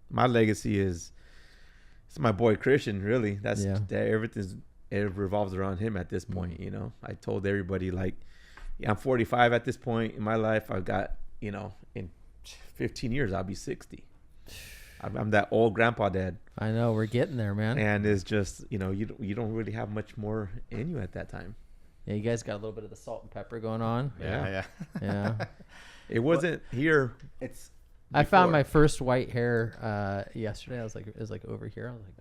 My legacy is it's my boy Christian. Really, that's Yeah. that it revolves around him at this point. You know, I told everybody like, yeah, I'm 45 at this point in my life. I've got, you know, in 15 years I'll be 60. I'm that old grandpa dad, I know we're getting there, man. and it's just, you know, you don't really have much more in you at that time. Yeah, you guys got a little bit of the salt and pepper going on. Yeah. Yeah. It wasn't here. It's. I found before- my first white hair yesterday. I was like, it was like over here. I was like,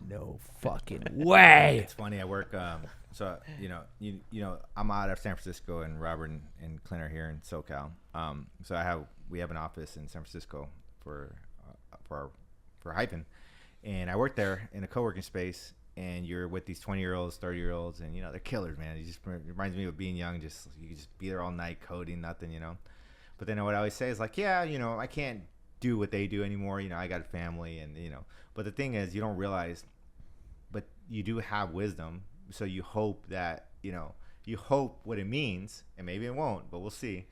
no fucking way. It's funny. I work. So you know, I'm out of San Francisco, and Robert and Clint are here in SoCal. So we have an office in San Francisco for Hypn, and I work there in a co-working space. And you're with these 20-year-olds, 30-year-olds, and you know they're killers, man. It just reminds me of being young. Just you can just be there all night coding, nothing, you know. But then what I always say is like, yeah, you know, I can't do what they do anymore. You know, I got a family, and you know. But the thing is, you don't realize, but you do have wisdom. So you hope that, you know, you hope what it means, and maybe it won't, but we'll see.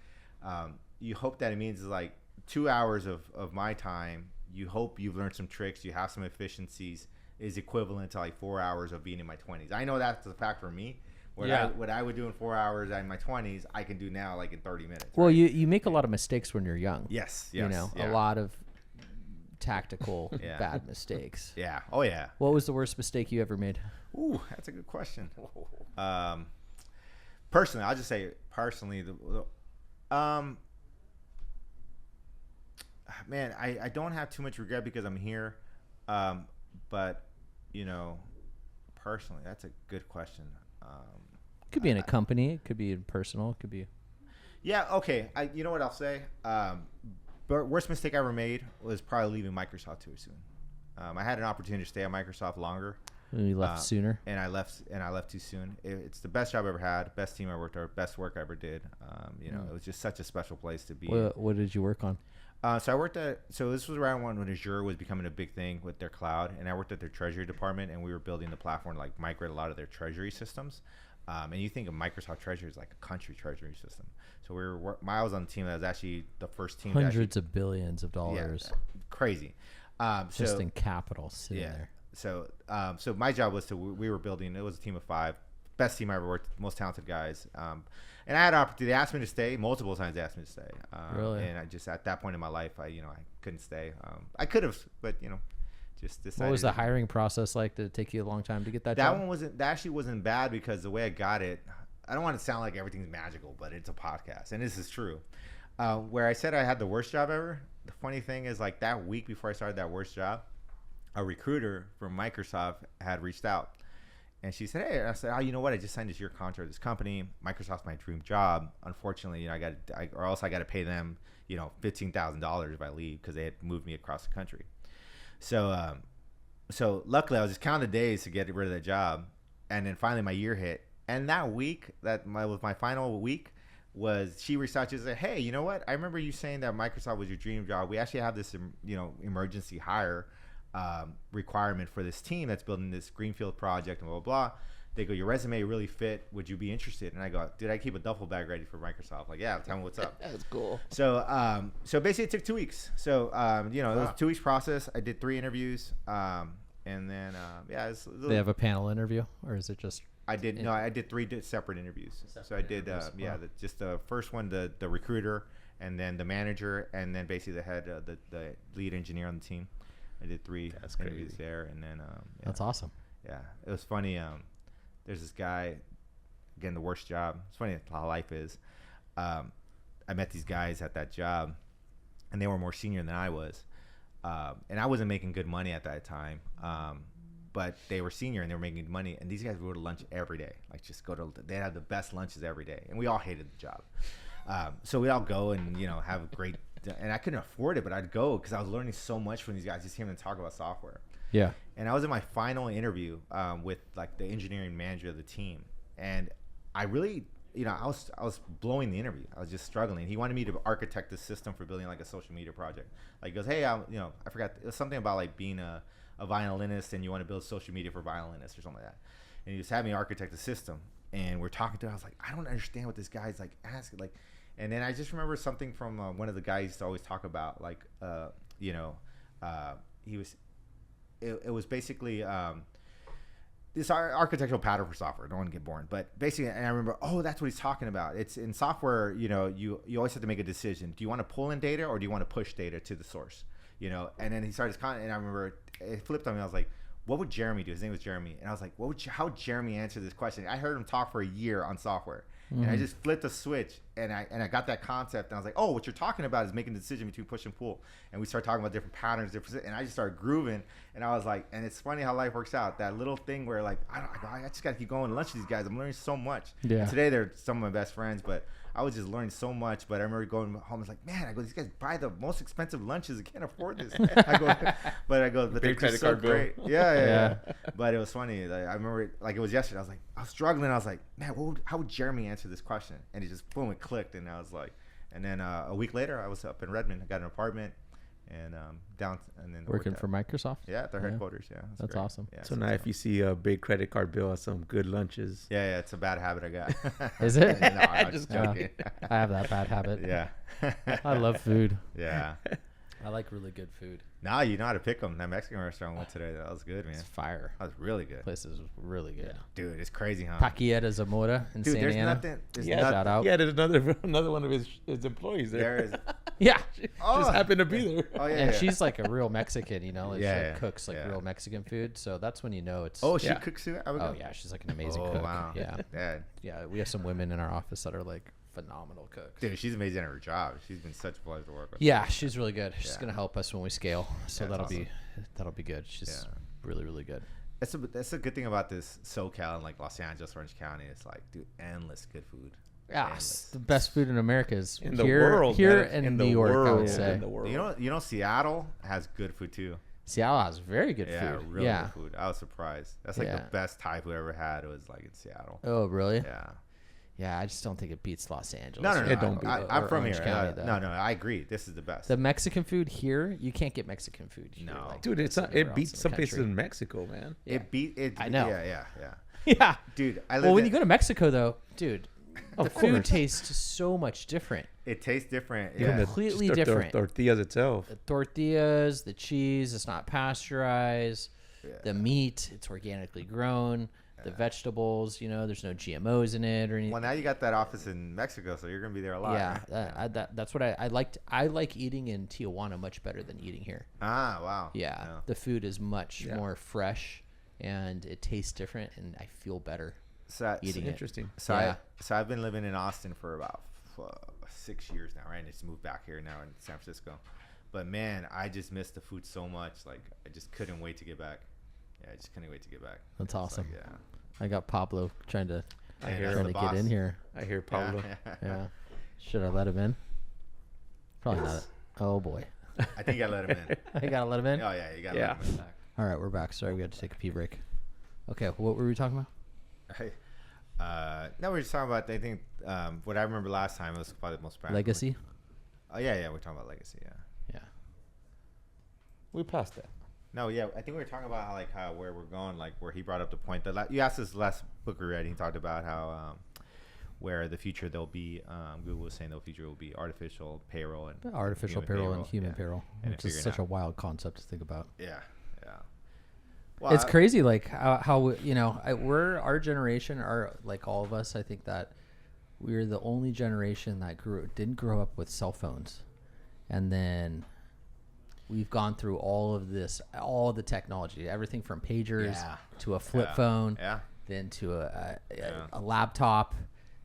You hope that it means like 2 hours of my time. You hope you've learned some tricks. You have some efficiencies is equivalent to like 4 hours of being in my 20s. I know that's the fact for me. What I would do in 4 hours in my 20s, I can do now like in 30 minutes. Well, right? you make a lot of mistakes when you're young. Yes. You know, yeah. a lot of tactical Yeah. bad mistakes. Yeah. Oh yeah. What was the worst mistake you ever made? Ooh, that's a good question. Personally, I'll just say personally, man, I don't have too much regret because I'm here. But you know, personally, that's a good question. Could be in a company. It could be in personal. It could be. Yeah. Okay. You know what I'll say. But worst mistake I ever made was probably leaving Microsoft too soon. I had an opportunity to stay at Microsoft longer. You left sooner. And I left too soon. It's the best job I ever had, best team I worked with, best work I ever did. You know, it was just such a special place to be. What did you work on? So I worked so this was around when Azure was becoming a big thing with their cloud, and I worked at their treasury department, and we were building the platform to like migrate a lot of their treasury systems. And you think of Microsoft Treasury as like a country treasury system. So I was on the team that was actually the first team. Hundreds of billions of dollars. Yeah, crazy. Just in capital sitting there. So my job was we were building. It was a team of 5, best team I ever worked, most talented guys. And I had an opportunity. They asked me to stay multiple times. They asked me to stay. Really? And I just at that point in my life, I couldn't stay. I could have, but just decided. What was the hiring process like? Did it take you a long time to get that job? That actually wasn't bad because the way I got it. I don't want to sound like everything's magical, but it's a podcast, and this is true. Where I said I had the worst job ever, the funny thing is, like, that week before I started that worst job, a recruiter from Microsoft had reached out. And she said, hey, and I said, oh, you know what? I just signed this year contract with this company. Microsoft's my dream job. Unfortunately, you know, or else I got to pay them, you know, $15,000 if I leave, because they had moved me across the country. So, so luckily I was just counting the days to get rid of that job. And then finally my year hit. And that week, was my final week, was she reached out to say, hey, you know what? I remember you saying that Microsoft was your dream job. We actually have this, you know, emergency hire requirement for this team that's building this greenfield project and blah, blah, blah. They go, your resume really fit. Would you be interested? And I go, dude, I keep a duffel bag ready for Microsoft. Like, yeah, tell me what's up. That's cool. So, so basically it took 2 weeks. So, you know, it was a 2 weeks process. I did 3 interviews. And then, yeah. They have a panel interview, or is it just? I did 3 separate interviews. So I did, yeah, just the first one, the recruiter, and then the manager, and then basically the head, the lead engineer on the team. I did 3 interviews there, and then yeah. That's awesome. Yeah, it was funny. There's this guy, again, the worst job. It's funny how life is. I met these guys at that job, and they were more senior than I was, and I wasn't making good money at that time. But they were senior and they were making money, and these guys would go to lunch every day. Like, just go to. They had the best lunches every day, and we all hated the job. So we'd all go and, you know, have a great. And I couldn't afford it, but I'd go because I was learning so much from these guys, just hearing them talk about software. Yeah. And I was in my final interview with, like, the engineering manager of the team, and I really, you know, I was blowing the interview. I was just struggling. He wanted me to architect the system for building, like, a social media project. Like, he goes, hey, you know, I forgot, it was something about, like, being a violinist and you want to build social media for violinists or something like that. And he just had me architect the system, and we're talking to him. I was like, I don't understand what this guy's, like, asking, like. And then I just remember something from one of the guys used to always talk about, like, you know, he was, it was basically this architectural pattern for software. I don't want to get boring, but basically, and I remember, oh, that's what he's talking about. It's in software, you know, you always have to make a decision. Do you want to pull in data or do you want to push data to the source? You know, and then he started, and I remember it flipped on me. I was like, what would Jeremy do? His name was Jeremy. And I was like, how would Jeremy answer this question? I heard him talk for a year on software. And I just flipped a switch, and I got that concept, and I was like, oh, what you're talking about is making a decision between push and pull. And we started talking about different patterns, and I just started grooving, and I was like, and it's funny how life works out. That little thing where, like, I just got to keep going to lunch with these guys. I'm learning so much. Yeah. And today they're some of my best friends, but I was just learning so much. But I remember going home, I was like, man, I go, these guys buy the most expensive lunches. I can't afford this. But they're just so great. Yeah. But it was funny. Like, I remember, like, it was yesterday. I was struggling. I was like, man, how would Jeremy answer this question? And it just, boom, it clicked. And I was like, and then a week later, I was up in Redmond. I got an apartment. And down, and then working for Microsoft. Yeah, at their headquarters. Yeah, that's great. awesome. Yeah, so now, if you see a big credit card bill at some good lunches, yeah, it's a bad habit I got. Is it? No, I'm just joking. I have that bad habit. Yeah, I love food. Yeah, I like really good food. Now you know how to pick them. That Mexican restaurant I went today, that was good, man. It's fire. That was really good. Place is really good. Yeah. Dude, it's crazy, huh? Taquilla Zamora in Santa there's Ana. nothing. There's yeah, nothing. Shout out. Yeah, there's another one of his employees there. There is. Yeah. Just happened to be there. Oh yeah. And yeah. she's like a real Mexican, you know, like Yeah, she cooks like yeah. real Mexican food. So that's when you know it's. Oh, she Yeah. cooks too. Oh yeah, she's like an amazing Oh cook. wow. Yeah. Dad. Yeah, we have some women in our office that are like phenomenal cooks. Dude, she's amazing at her job. She's been such a pleasure to work with. Yeah, she's really good. She's Yeah. gonna help us when we scale. So Yeah, that'll be good. She's Yeah. really good. That's a good thing about this SoCal and like Los Angeles, Orange County. It's like, dude, endless good food. Yeah, Endless. the best food in America is In the here, world, here man. in In New the York. I world. would say In the world. You know, Seattle has good food too. Seattle has very good Yeah, food. really Yeah. good food. I was surprised. That's like Yeah. the best Thai food I ever had. It was like in Seattle. Oh, really? Yeah. Yeah, I just don't think it beats Los Angeles. No, or- It don't beat or I'm from Orange here. County, though. No, I agree. This is the best. The Mexican food here, you can't get Mexican food here. No. like Dude, it's not, anywhere it else beats in the some places country. in Mexico, man. It beat it. I know. Yeah. Yeah. Dude, I live Well, when you go to Mexico, though, dude, the Of food course. tastes so much different. it tastes different. Even Yeah. the- Completely just the different. tortillas itself. The tortillas, the cheese, it's not pasteurized. Yeah. The meat, it's organically grown. The vegetables, you know, there's no GMOs in it or anything. Well, now you got that office in Mexico, so you're gonna be there a lot. Yeah, right? that's what I liked. I like eating in Tijuana much better than eating here. Ah, wow. Yeah, the food is much more fresh and it tastes different, and I feel better So, eating it. Interesting. So, Yeah. so I've been living in Austin for about 6 years now, right? And just moved back here now in San Francisco. But man, I just missed the food so much. Like I just couldn't wait to get back. Yeah, I just couldn't wait to get back. That's It's awesome. Like, yeah. I got Pablo trying to I hear that's trying the to get boss. in here. I hear Pablo. Yeah. Should I let him in? Probably not. Oh boy. I think I let him in. I gotta let him in. Oh yeah, you gotta Yeah. let him in. Back. All right, we're back. Sorry, we had to take a pee break. Okay, what were we talking about? No, we were just talking about. I think what I remember last time was probably the most practical. Legacy. Oh yeah, we're talking about legacy. Yeah. Yeah. We passed that. No, yeah, I think we were talking about how where we're going, like where he brought up the point that you asked this last book we read. He talked about how where the future there'll be Google was saying the future will be artificial payroll and Artificial human payroll and human yeah. payroll, And which is figuring such a out- wild concept to think about. Yeah. It's crazy, like how we're our generation, like all of us. I think that we're the only generation that didn't grow up with cell phones, and then we've gone through all of this, all of the technology, everything from pagers Yeah. to a flip Yeah. phone, Yeah. then to Yeah. a laptop,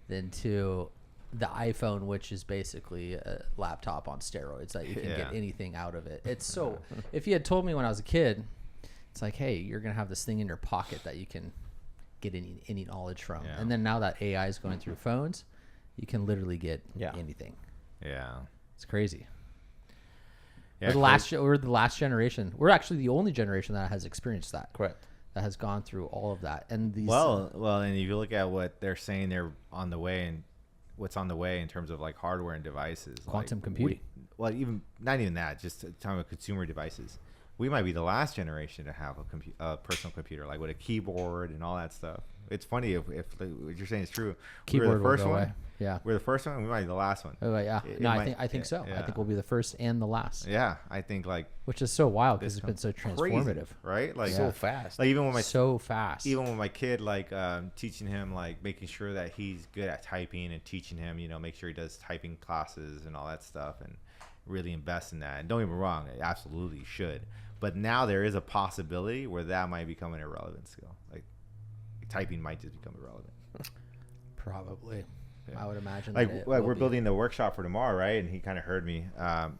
then to the iPhone, which is basically a laptop on steroids that you can get Yeah. anything out of it. It's so. If you had told me when I was a kid, it's like, hey, you're gonna have this thing in your pocket that you can get any knowledge from, Yeah. and then now that AI is going through phones, you can literally get Yeah. anything. Yeah. It's crazy. Yeah. We're the last generation. We're actually the only generation that has experienced that. Correct. That has gone through all of that. And these Well, and if you look at what they're saying, they're on the way, and what's on the way in terms of like hardware and devices, Quantum like computing. well, even not even that, just talking about consumer devices. We might be the last generation to have a personal computer, like with a keyboard and all that stuff. It's funny if what you're saying is true. keyboard we're the first will go one. away. Yeah. We're the first one. We might be the last one. Oh yeah. It No, might- I think so. I yeah. think we'll be the first and the last. Yeah, I think like Which is so wild because this it's been so crazy, transformative. right? Like So fast. Like even when my So fast. even with my kid, like teaching him, like making sure that he's good at typing and teaching him, make sure he does typing classes and all that stuff and really invest in that. And don't get me wrong, it absolutely should. But now there is a possibility where that might become an irrelevant skill. Like typing might just become irrelevant. Probably. Yeah. I would imagine. Like that it we're will be. building the workshop for tomorrow, right? And he kind of heard me.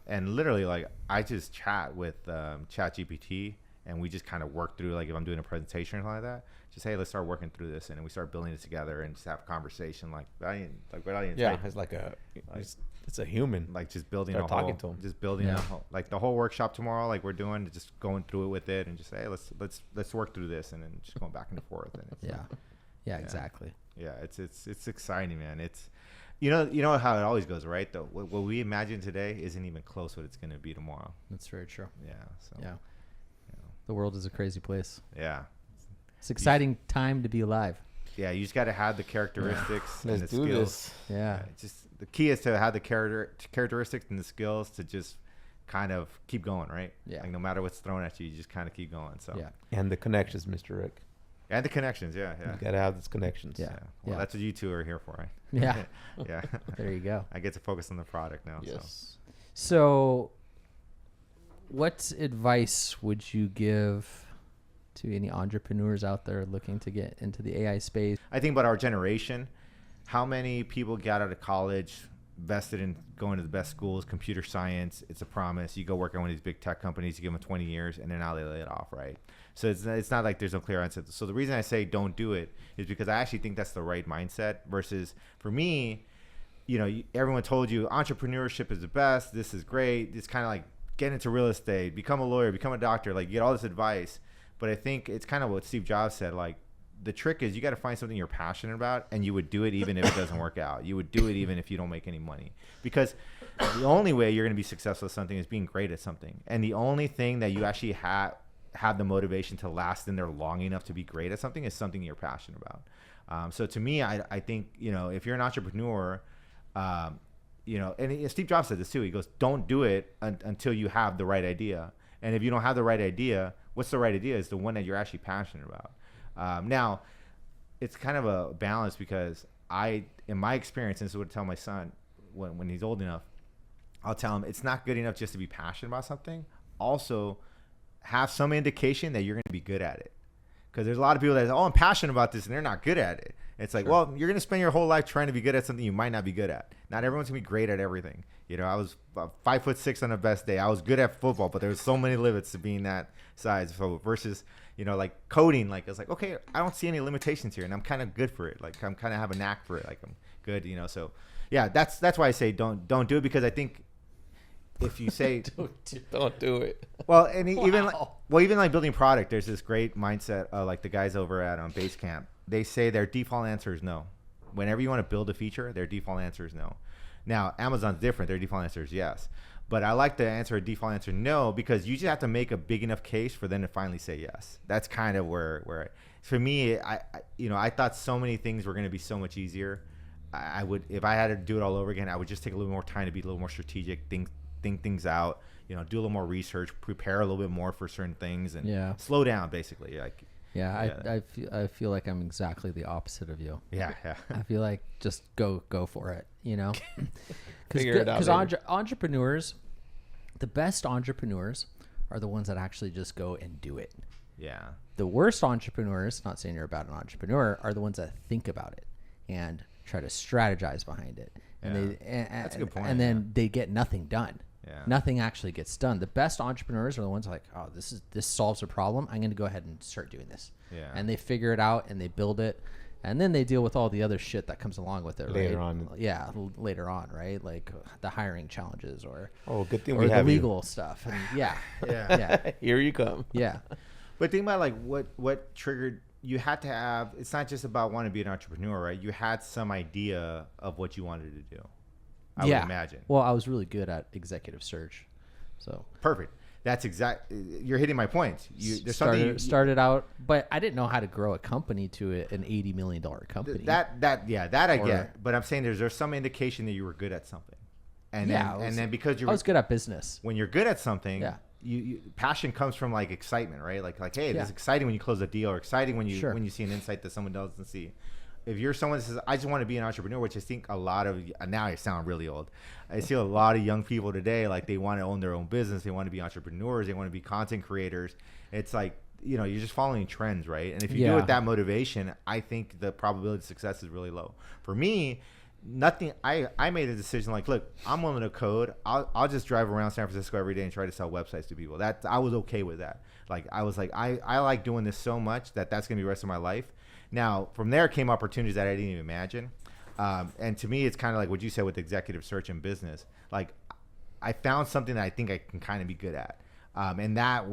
And literally, like I just chat with ChatGPT, and we just kind of work through, like if I'm doing a presentation or something like that, just hey, let's start working through this, and then we start building it together and just have a conversation, like without even Yeah, typing. it's like it's a human. Like just building Start a whole, talking to 'em. just building Yeah. a whole, like the whole workshop tomorrow, like we're doing, just going through it with it, and just say, hey, let's work through this, and then just going back and forth, and it's Yeah, exactly. yeah, it's exciting, man. It's you know how it always goes, right? Though what we imagine today isn't even close what it's going to be tomorrow. That's very true. Yeah. So Yeah. The world is a crazy place. yeah. It's an exciting time to be alive. Yeah, you just got to have the characteristics and the Let's do skills. this. Yeah. Just the key is to have the characteristics and the skills to just kind of keep going, right? Yeah. Like no matter what's thrown at you, you just kind of keep going. So Yeah. And the connections, Mr. Rick. and the connections, yeah. You gotta have those connections. Yeah. Well, that's what you two are here for, right? Yeah. Yeah. There you go. I get to focus on the product now. Yes. So, what advice would you give to any entrepreneurs out there looking to get into the AI space? I think about our generation. How many people got out of college, vested in going to the best schools, computer science? It's a promise. You go work on one of these big tech companies, you give them 20 years, and then now they lay it off, right? So it's not like there's no clear answer. So the reason I say don't do it is because I actually think that's the right mindset. Versus for me, everyone told you entrepreneurship is the best. This is great. It's kind of like get into real estate, become a lawyer, become a doctor. Like you get all this advice. But I think it's kind of what Steve Jobs said. Like the trick is you got to find something you're passionate about, and you would do it even if it doesn't work out. You would do it even if you don't make any money, because the only way you're going to be successful at something is being great at something. And the only thing that you actually have the motivation to last in there long enough to be great at something is something you're passionate about. So to me, I think, if you're an entrepreneur, and Steve Jobs said this too. He goes, don't do it until you have the right idea. And if you don't have the right idea, what's the right idea is the one that you're actually passionate about. Now, it's kind of a balance because in my experience, and this is what I tell my son when he's old enough, I'll tell him it's not good enough just to be passionate about something. Also, have some indication that you're going to be good at it. Because there's a lot of people that say, oh, I'm passionate about this, and they're not good at it. It's like, well, you're going to spend your whole life trying to be good at something you might not be good at. Not everyone's going to be great at everything. You know, I was 5'6" on the best day. I was good at football, but there was so many limits to being that size. So versus, you know, like coding, like it's like, okay, I don't see any limitations here, and I'm kind of good for it. Like I'm kind of have a knack for it. Like I'm good, you know. So yeah, that's why I say don't do it, because I think if you say Don't do it. well, and even like building product, there's this great mindset like the guys over at Basecamp. They say their default answer is no. Whenever you want to build a feature, their default answer is no. Now, Amazon's different. Their default answer is yes. But I like to answer a default answer no, because you just have to make a big enough case for them to finally say yes. That's kind of where for me, I thought so many things were going to be so much easier. I would, if I had to do it all over again, I would just take a little more time to be a little more strategic, think things out, you know, do a little more research, prepare a little bit more for certain things, and slow down, basically. Like, I feel like I'm exactly the opposite of you. Yeah. I feel like just go for it, you know. Figure it out. Because entrepreneurs, the best entrepreneurs are the ones that actually just go and do it. Yeah. The worst entrepreneurs, not saying you're a bad entrepreneur, are the ones that think about it and try to strategize behind it. And that's a good point. And then they get nothing done. Yeah. Nothing actually gets done. The best entrepreneurs are the ones like, oh, this solves a problem. I'm going to go ahead and start doing this. Yeah. And they figure it out and they build it, and then they deal with all the other shit that comes along with it. Later right? on. Yeah, later on, right? Like the hiring challenges or good thing or we the have legal stuff. And yeah. Here you come. Yeah. But think about like what triggered. You had to have. It's not just about wanting to be an entrepreneur, right? You had some idea of what you wanted to do. I would imagine. Well, I was really good at executive search, so perfect. That's you're hitting my point. There's something started out, but I didn't know how to grow a company to an $80 million company. That I get. But I'm saying there's some indication that you were good at something, and then because I was good at business. When you're good at something, yeah. You passion comes from like excitement, right? Like hey, it's exciting when you close a deal, or exciting when you see an insight that someone doesn't see. If you're someone that says, I just want to be an entrepreneur, which I think a lot of, now I sound really old. I see a lot of young people today, like they want to own their own business. They want to be entrepreneurs. They want to be content creators. It's like, you know, you're just following trends, right? And if you do it with that motivation, I think the probability of success is really low. For me, I made a decision like, look, I'm willing to code. I'll just drive around San Francisco every day and try to sell websites to people. I was okay with that. Like, I was like, I like doing this so much that's going to be the rest of my life. Now, from there came opportunities that I didn't even imagine. And to me, it's kind of like what you said with executive search and business. Like, I found something that I think I can kind of be good at. And that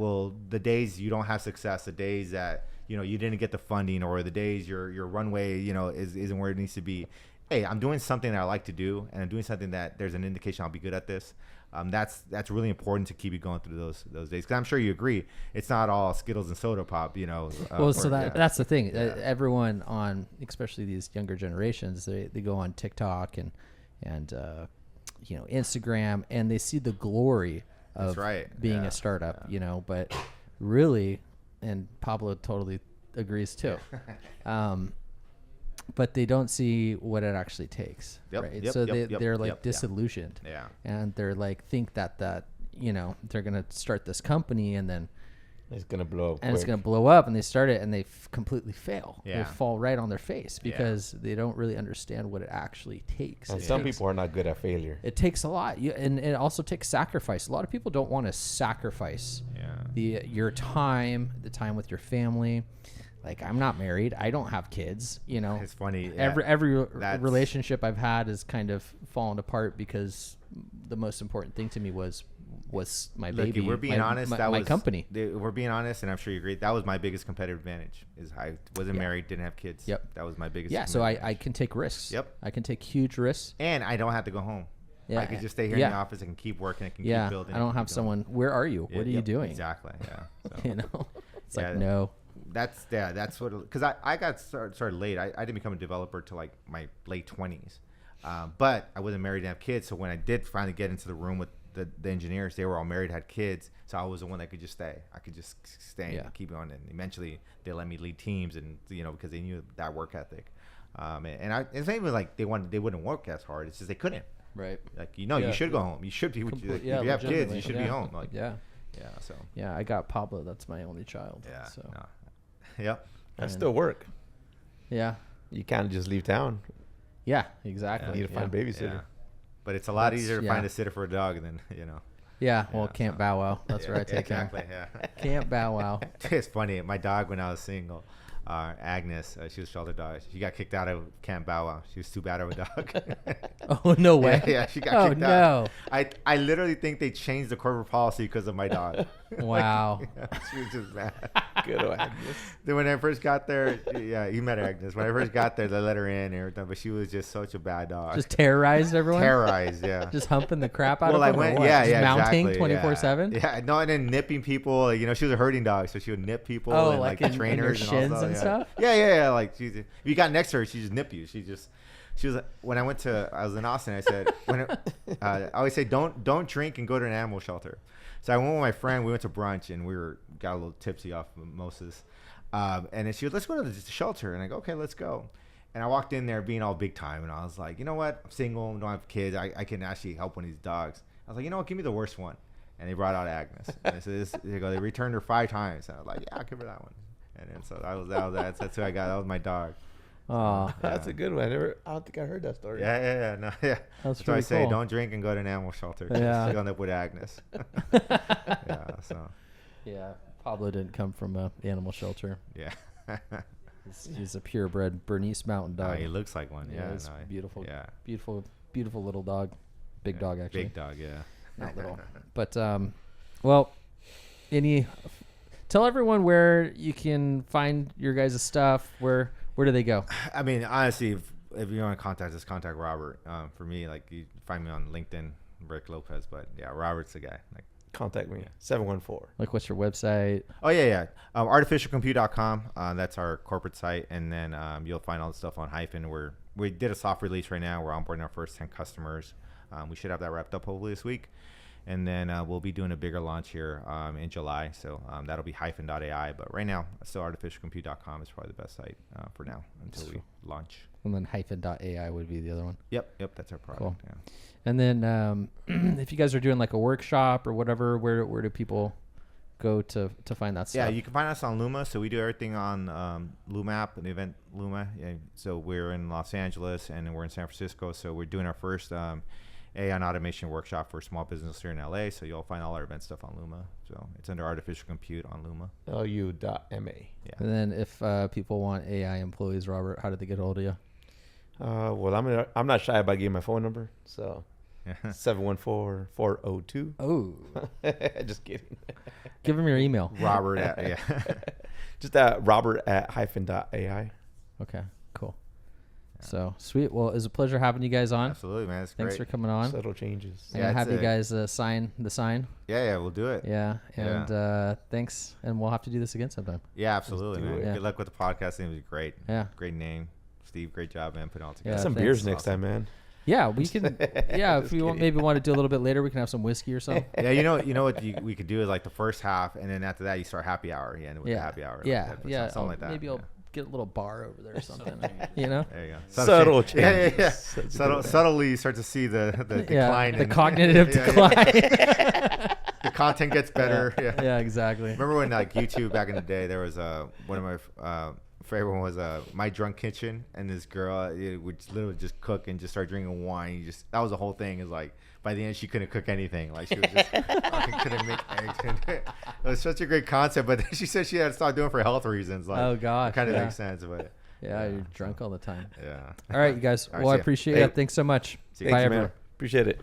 the days you don't have success, the days that, you know, you didn't get the funding, or the days your runway, you know, isn't where it needs to be. Hey, I'm doing something that I like to do, and I'm doing something that there's an indication I'll be good at this. That's really important to keep you going through those days, because I'm sure you agree it's not all Skittles and soda pop, you know. That's the thing. Everyone especially these younger generations, they go on TikTok and you know, Instagram, and they see the glory of being a startup, you know. But really, and Pablo totally agrees too. But they don't see what it actually takes, right? So they're like disillusioned, and they're like think that you know, they're gonna start this company and then it's gonna blow up, and it's gonna blow up, and they start it and they completely fail. They fall right on their face because they don't really understand what it actually takes. And some people are not good at failure. It takes a lot, and it also takes sacrifice. A lot of people don't want to sacrifice your time, the time with your family. Like, I'm not married. I don't have kids. You know, it's funny. Every relationship I've had is kind of fallen apart because the most important thing to me was my baby. We're being honest. My company. We're being honest, and I'm sure you agree. That was my biggest competitive advantage. Is I wasn't married, didn't have kids. Yep. That was my biggest. Yeah. So I can take risks. Yep. I can take huge risks. And I don't have to go home. Yeah. I can just stay here in the office. I can keep working. I can keep building. I don't have someone. Where are you? What are you doing? Exactly. Yeah. So. You know, it's like no. That's what, because I got started late. I didn't become a developer till like my late 20s, but I wasn't married and have kids. So when I did finally get into the room with the engineers, they were all married, had kids. So I was the one that could just stay. I could just stay and keep going. And eventually they let me lead teams, and you know, because they knew that work ethic. It's not even like they wouldn't work as hard. It's just they couldn't. Right. Like, you know, you should go home. You should be. If you have kids, you should be home. Like, I got Pablo. That's my only child. Yeah. So. No. Yep. That's still work. Yeah. You can't just leave town. Yeah, You exactly. need to find a babysitter. Yeah. But it's a lot That's- easier to yeah. find a sitter for a dog than, you know. Yeah, well, Yeah, Camp so- Bow Wow. That's Yeah, where I take him. exactly, yeah. Camp Bow Wow. It's funny. My dog, when I was single, Agnes, she was a shelter dog. She got kicked out of Camp Bow Wow. She was too bad of a dog. Oh, no way. Yeah, she got Oh, kicked no. out. I literally think they changed the corporate policy because of my dog. Wow. She was just mad. Good old Agnes. Then when I first got there, yeah, you met Agnes. When I first got there, they let her in and everything, but she was just such a bad dog. Just terrorized everyone? terrorized, yeah. Just humping the crap out Well, of I them? or went, what? yeah, Just yeah, mounting exactly, 24/7? Yeah, no, and then nipping people. Like, you know, she was a herding dog, so she would nip people. Oh, and, like the in your trainers shins all and yeah. stuff? Yeah. Like, if you got next to her, she just nip you. She was. When I was in Austin, I said, I always say, don't drink and go to an animal shelter. So I went with my friend. We went to brunch and got a little tipsy off mimosas. And then she was, let's go to the shelter. And I go, okay, let's go. And I walked in there being all big time. And I was like, you know what? I'm single. Don't have kids. I can actually help one of these dogs. I was like, you know what? Give me the worst one. And they brought out Agnes. And I said, they returned her 5 times. And I was like, yeah, I'll give her that one. And then so that's who I got. That was my dog. Oh, That's a good one. I don't think I heard that story. Yeah. No, yeah. That's So I pretty say, cool. don't drink and go to an animal shelter. Yeah. You'll end up with Agnes. Yeah. So yeah. Pablo didn't come from a animal shelter. yeah. He's a purebred Bernese Mountain No, Dog. he looks like one. Yeah. it's no, beautiful. Yeah. Beautiful little dog. Big Yeah, dog, actually. Big dog. Yeah. Not little. But well, tell everyone where you can find your guys' stuff. Where do they go? I mean, honestly, if you want to contact us, contact Robert. For me, like, you find me on LinkedIn, Rick Lopez. But yeah, Robert's the guy. Like, Contact me. 714. Like, what's your website? oh yeah. Artificialcompute.com. That's our corporate site, and then you'll find all the stuff on Hyphen. We did a soft release right now. We're onboarding our first 10 customers. We should have that wrapped up hopefully this week. And then we'll be doing a bigger launch here in July. So that'll be Hyfn.AI. But right now, still artificialcompute.com is probably the best site for now until we launch. And then Hyfn.AI would be the other one. Yep, that's our product. Cool. Yeah. And then if you guys are doing like a workshop or whatever, where do people go to find that stuff? Yeah, you can find us on Luma. So we do everything on Luma app, an event Luma. Yeah, so we're in Los Angeles and we're in San Francisco. So we're doing our first AI and automation workshop for small business here in LA. So you'll find all our event stuff on Luma. So it's under artificial compute on Luma. LU.MA. Yeah. And then if people want AI employees, Robert, how do they get a hold of you? Well, I'm not shy about giving my phone number. So 714-402. Oh, Just kidding. give them your email. Robert, yeah. Just Robert at Hyfn.AI. Okay, cool. So sweet. Well, it was a pleasure having you guys on. Absolutely, man. It's Thanks great. for coming on. Subtle changes. I'm Yeah, gonna it's have you a- guys sign the sign. Yeah, we'll do it. Yeah, and thanks. And we'll have to do this again sometime. Yeah, absolutely, do man. it. Yeah. Good luck with the podcast. It was great. Yeah. Great name. Steve, great job, man. Put it all Yeah, together. Get some thanks. beers next time, man. Yeah, we can. Yeah, if Just you kidding. maybe want to do a little bit later, we can have some whiskey or something. Yeah, you know what we could do is like the first half, and then after that you start happy hour. You end with the Yeah, happy hour. yeah, like that, yeah. something like that. Maybe yeah. I'll get a little bar over there or something. You know. There you go. Subtle change. Yeah, changes. yeah. That's a good Subtle, one. subtly, you start to see the decline. the in- cognitive Yeah, yeah. decline. The content gets better. Yeah. Yeah, exactly. Remember when like YouTube back in the day, there was one of my favorite one was My Drunk Kitchen, and this girl would literally just cook and just start drinking wine. That was the whole thing. Is like by the end she couldn't cook anything. Like she was just fucking couldn't make eggs. It was such a great concept, but then she said she had to stop doing it for health reasons. Like, Oh, gosh, it kind of yeah. makes sense, but Yeah, you're drunk all the time. yeah. All right, you guys. All right, Well, I see ya. appreciate Hey. it. Thanks so much. See you. Bye, Thank you, man. everyone. Appreciate it.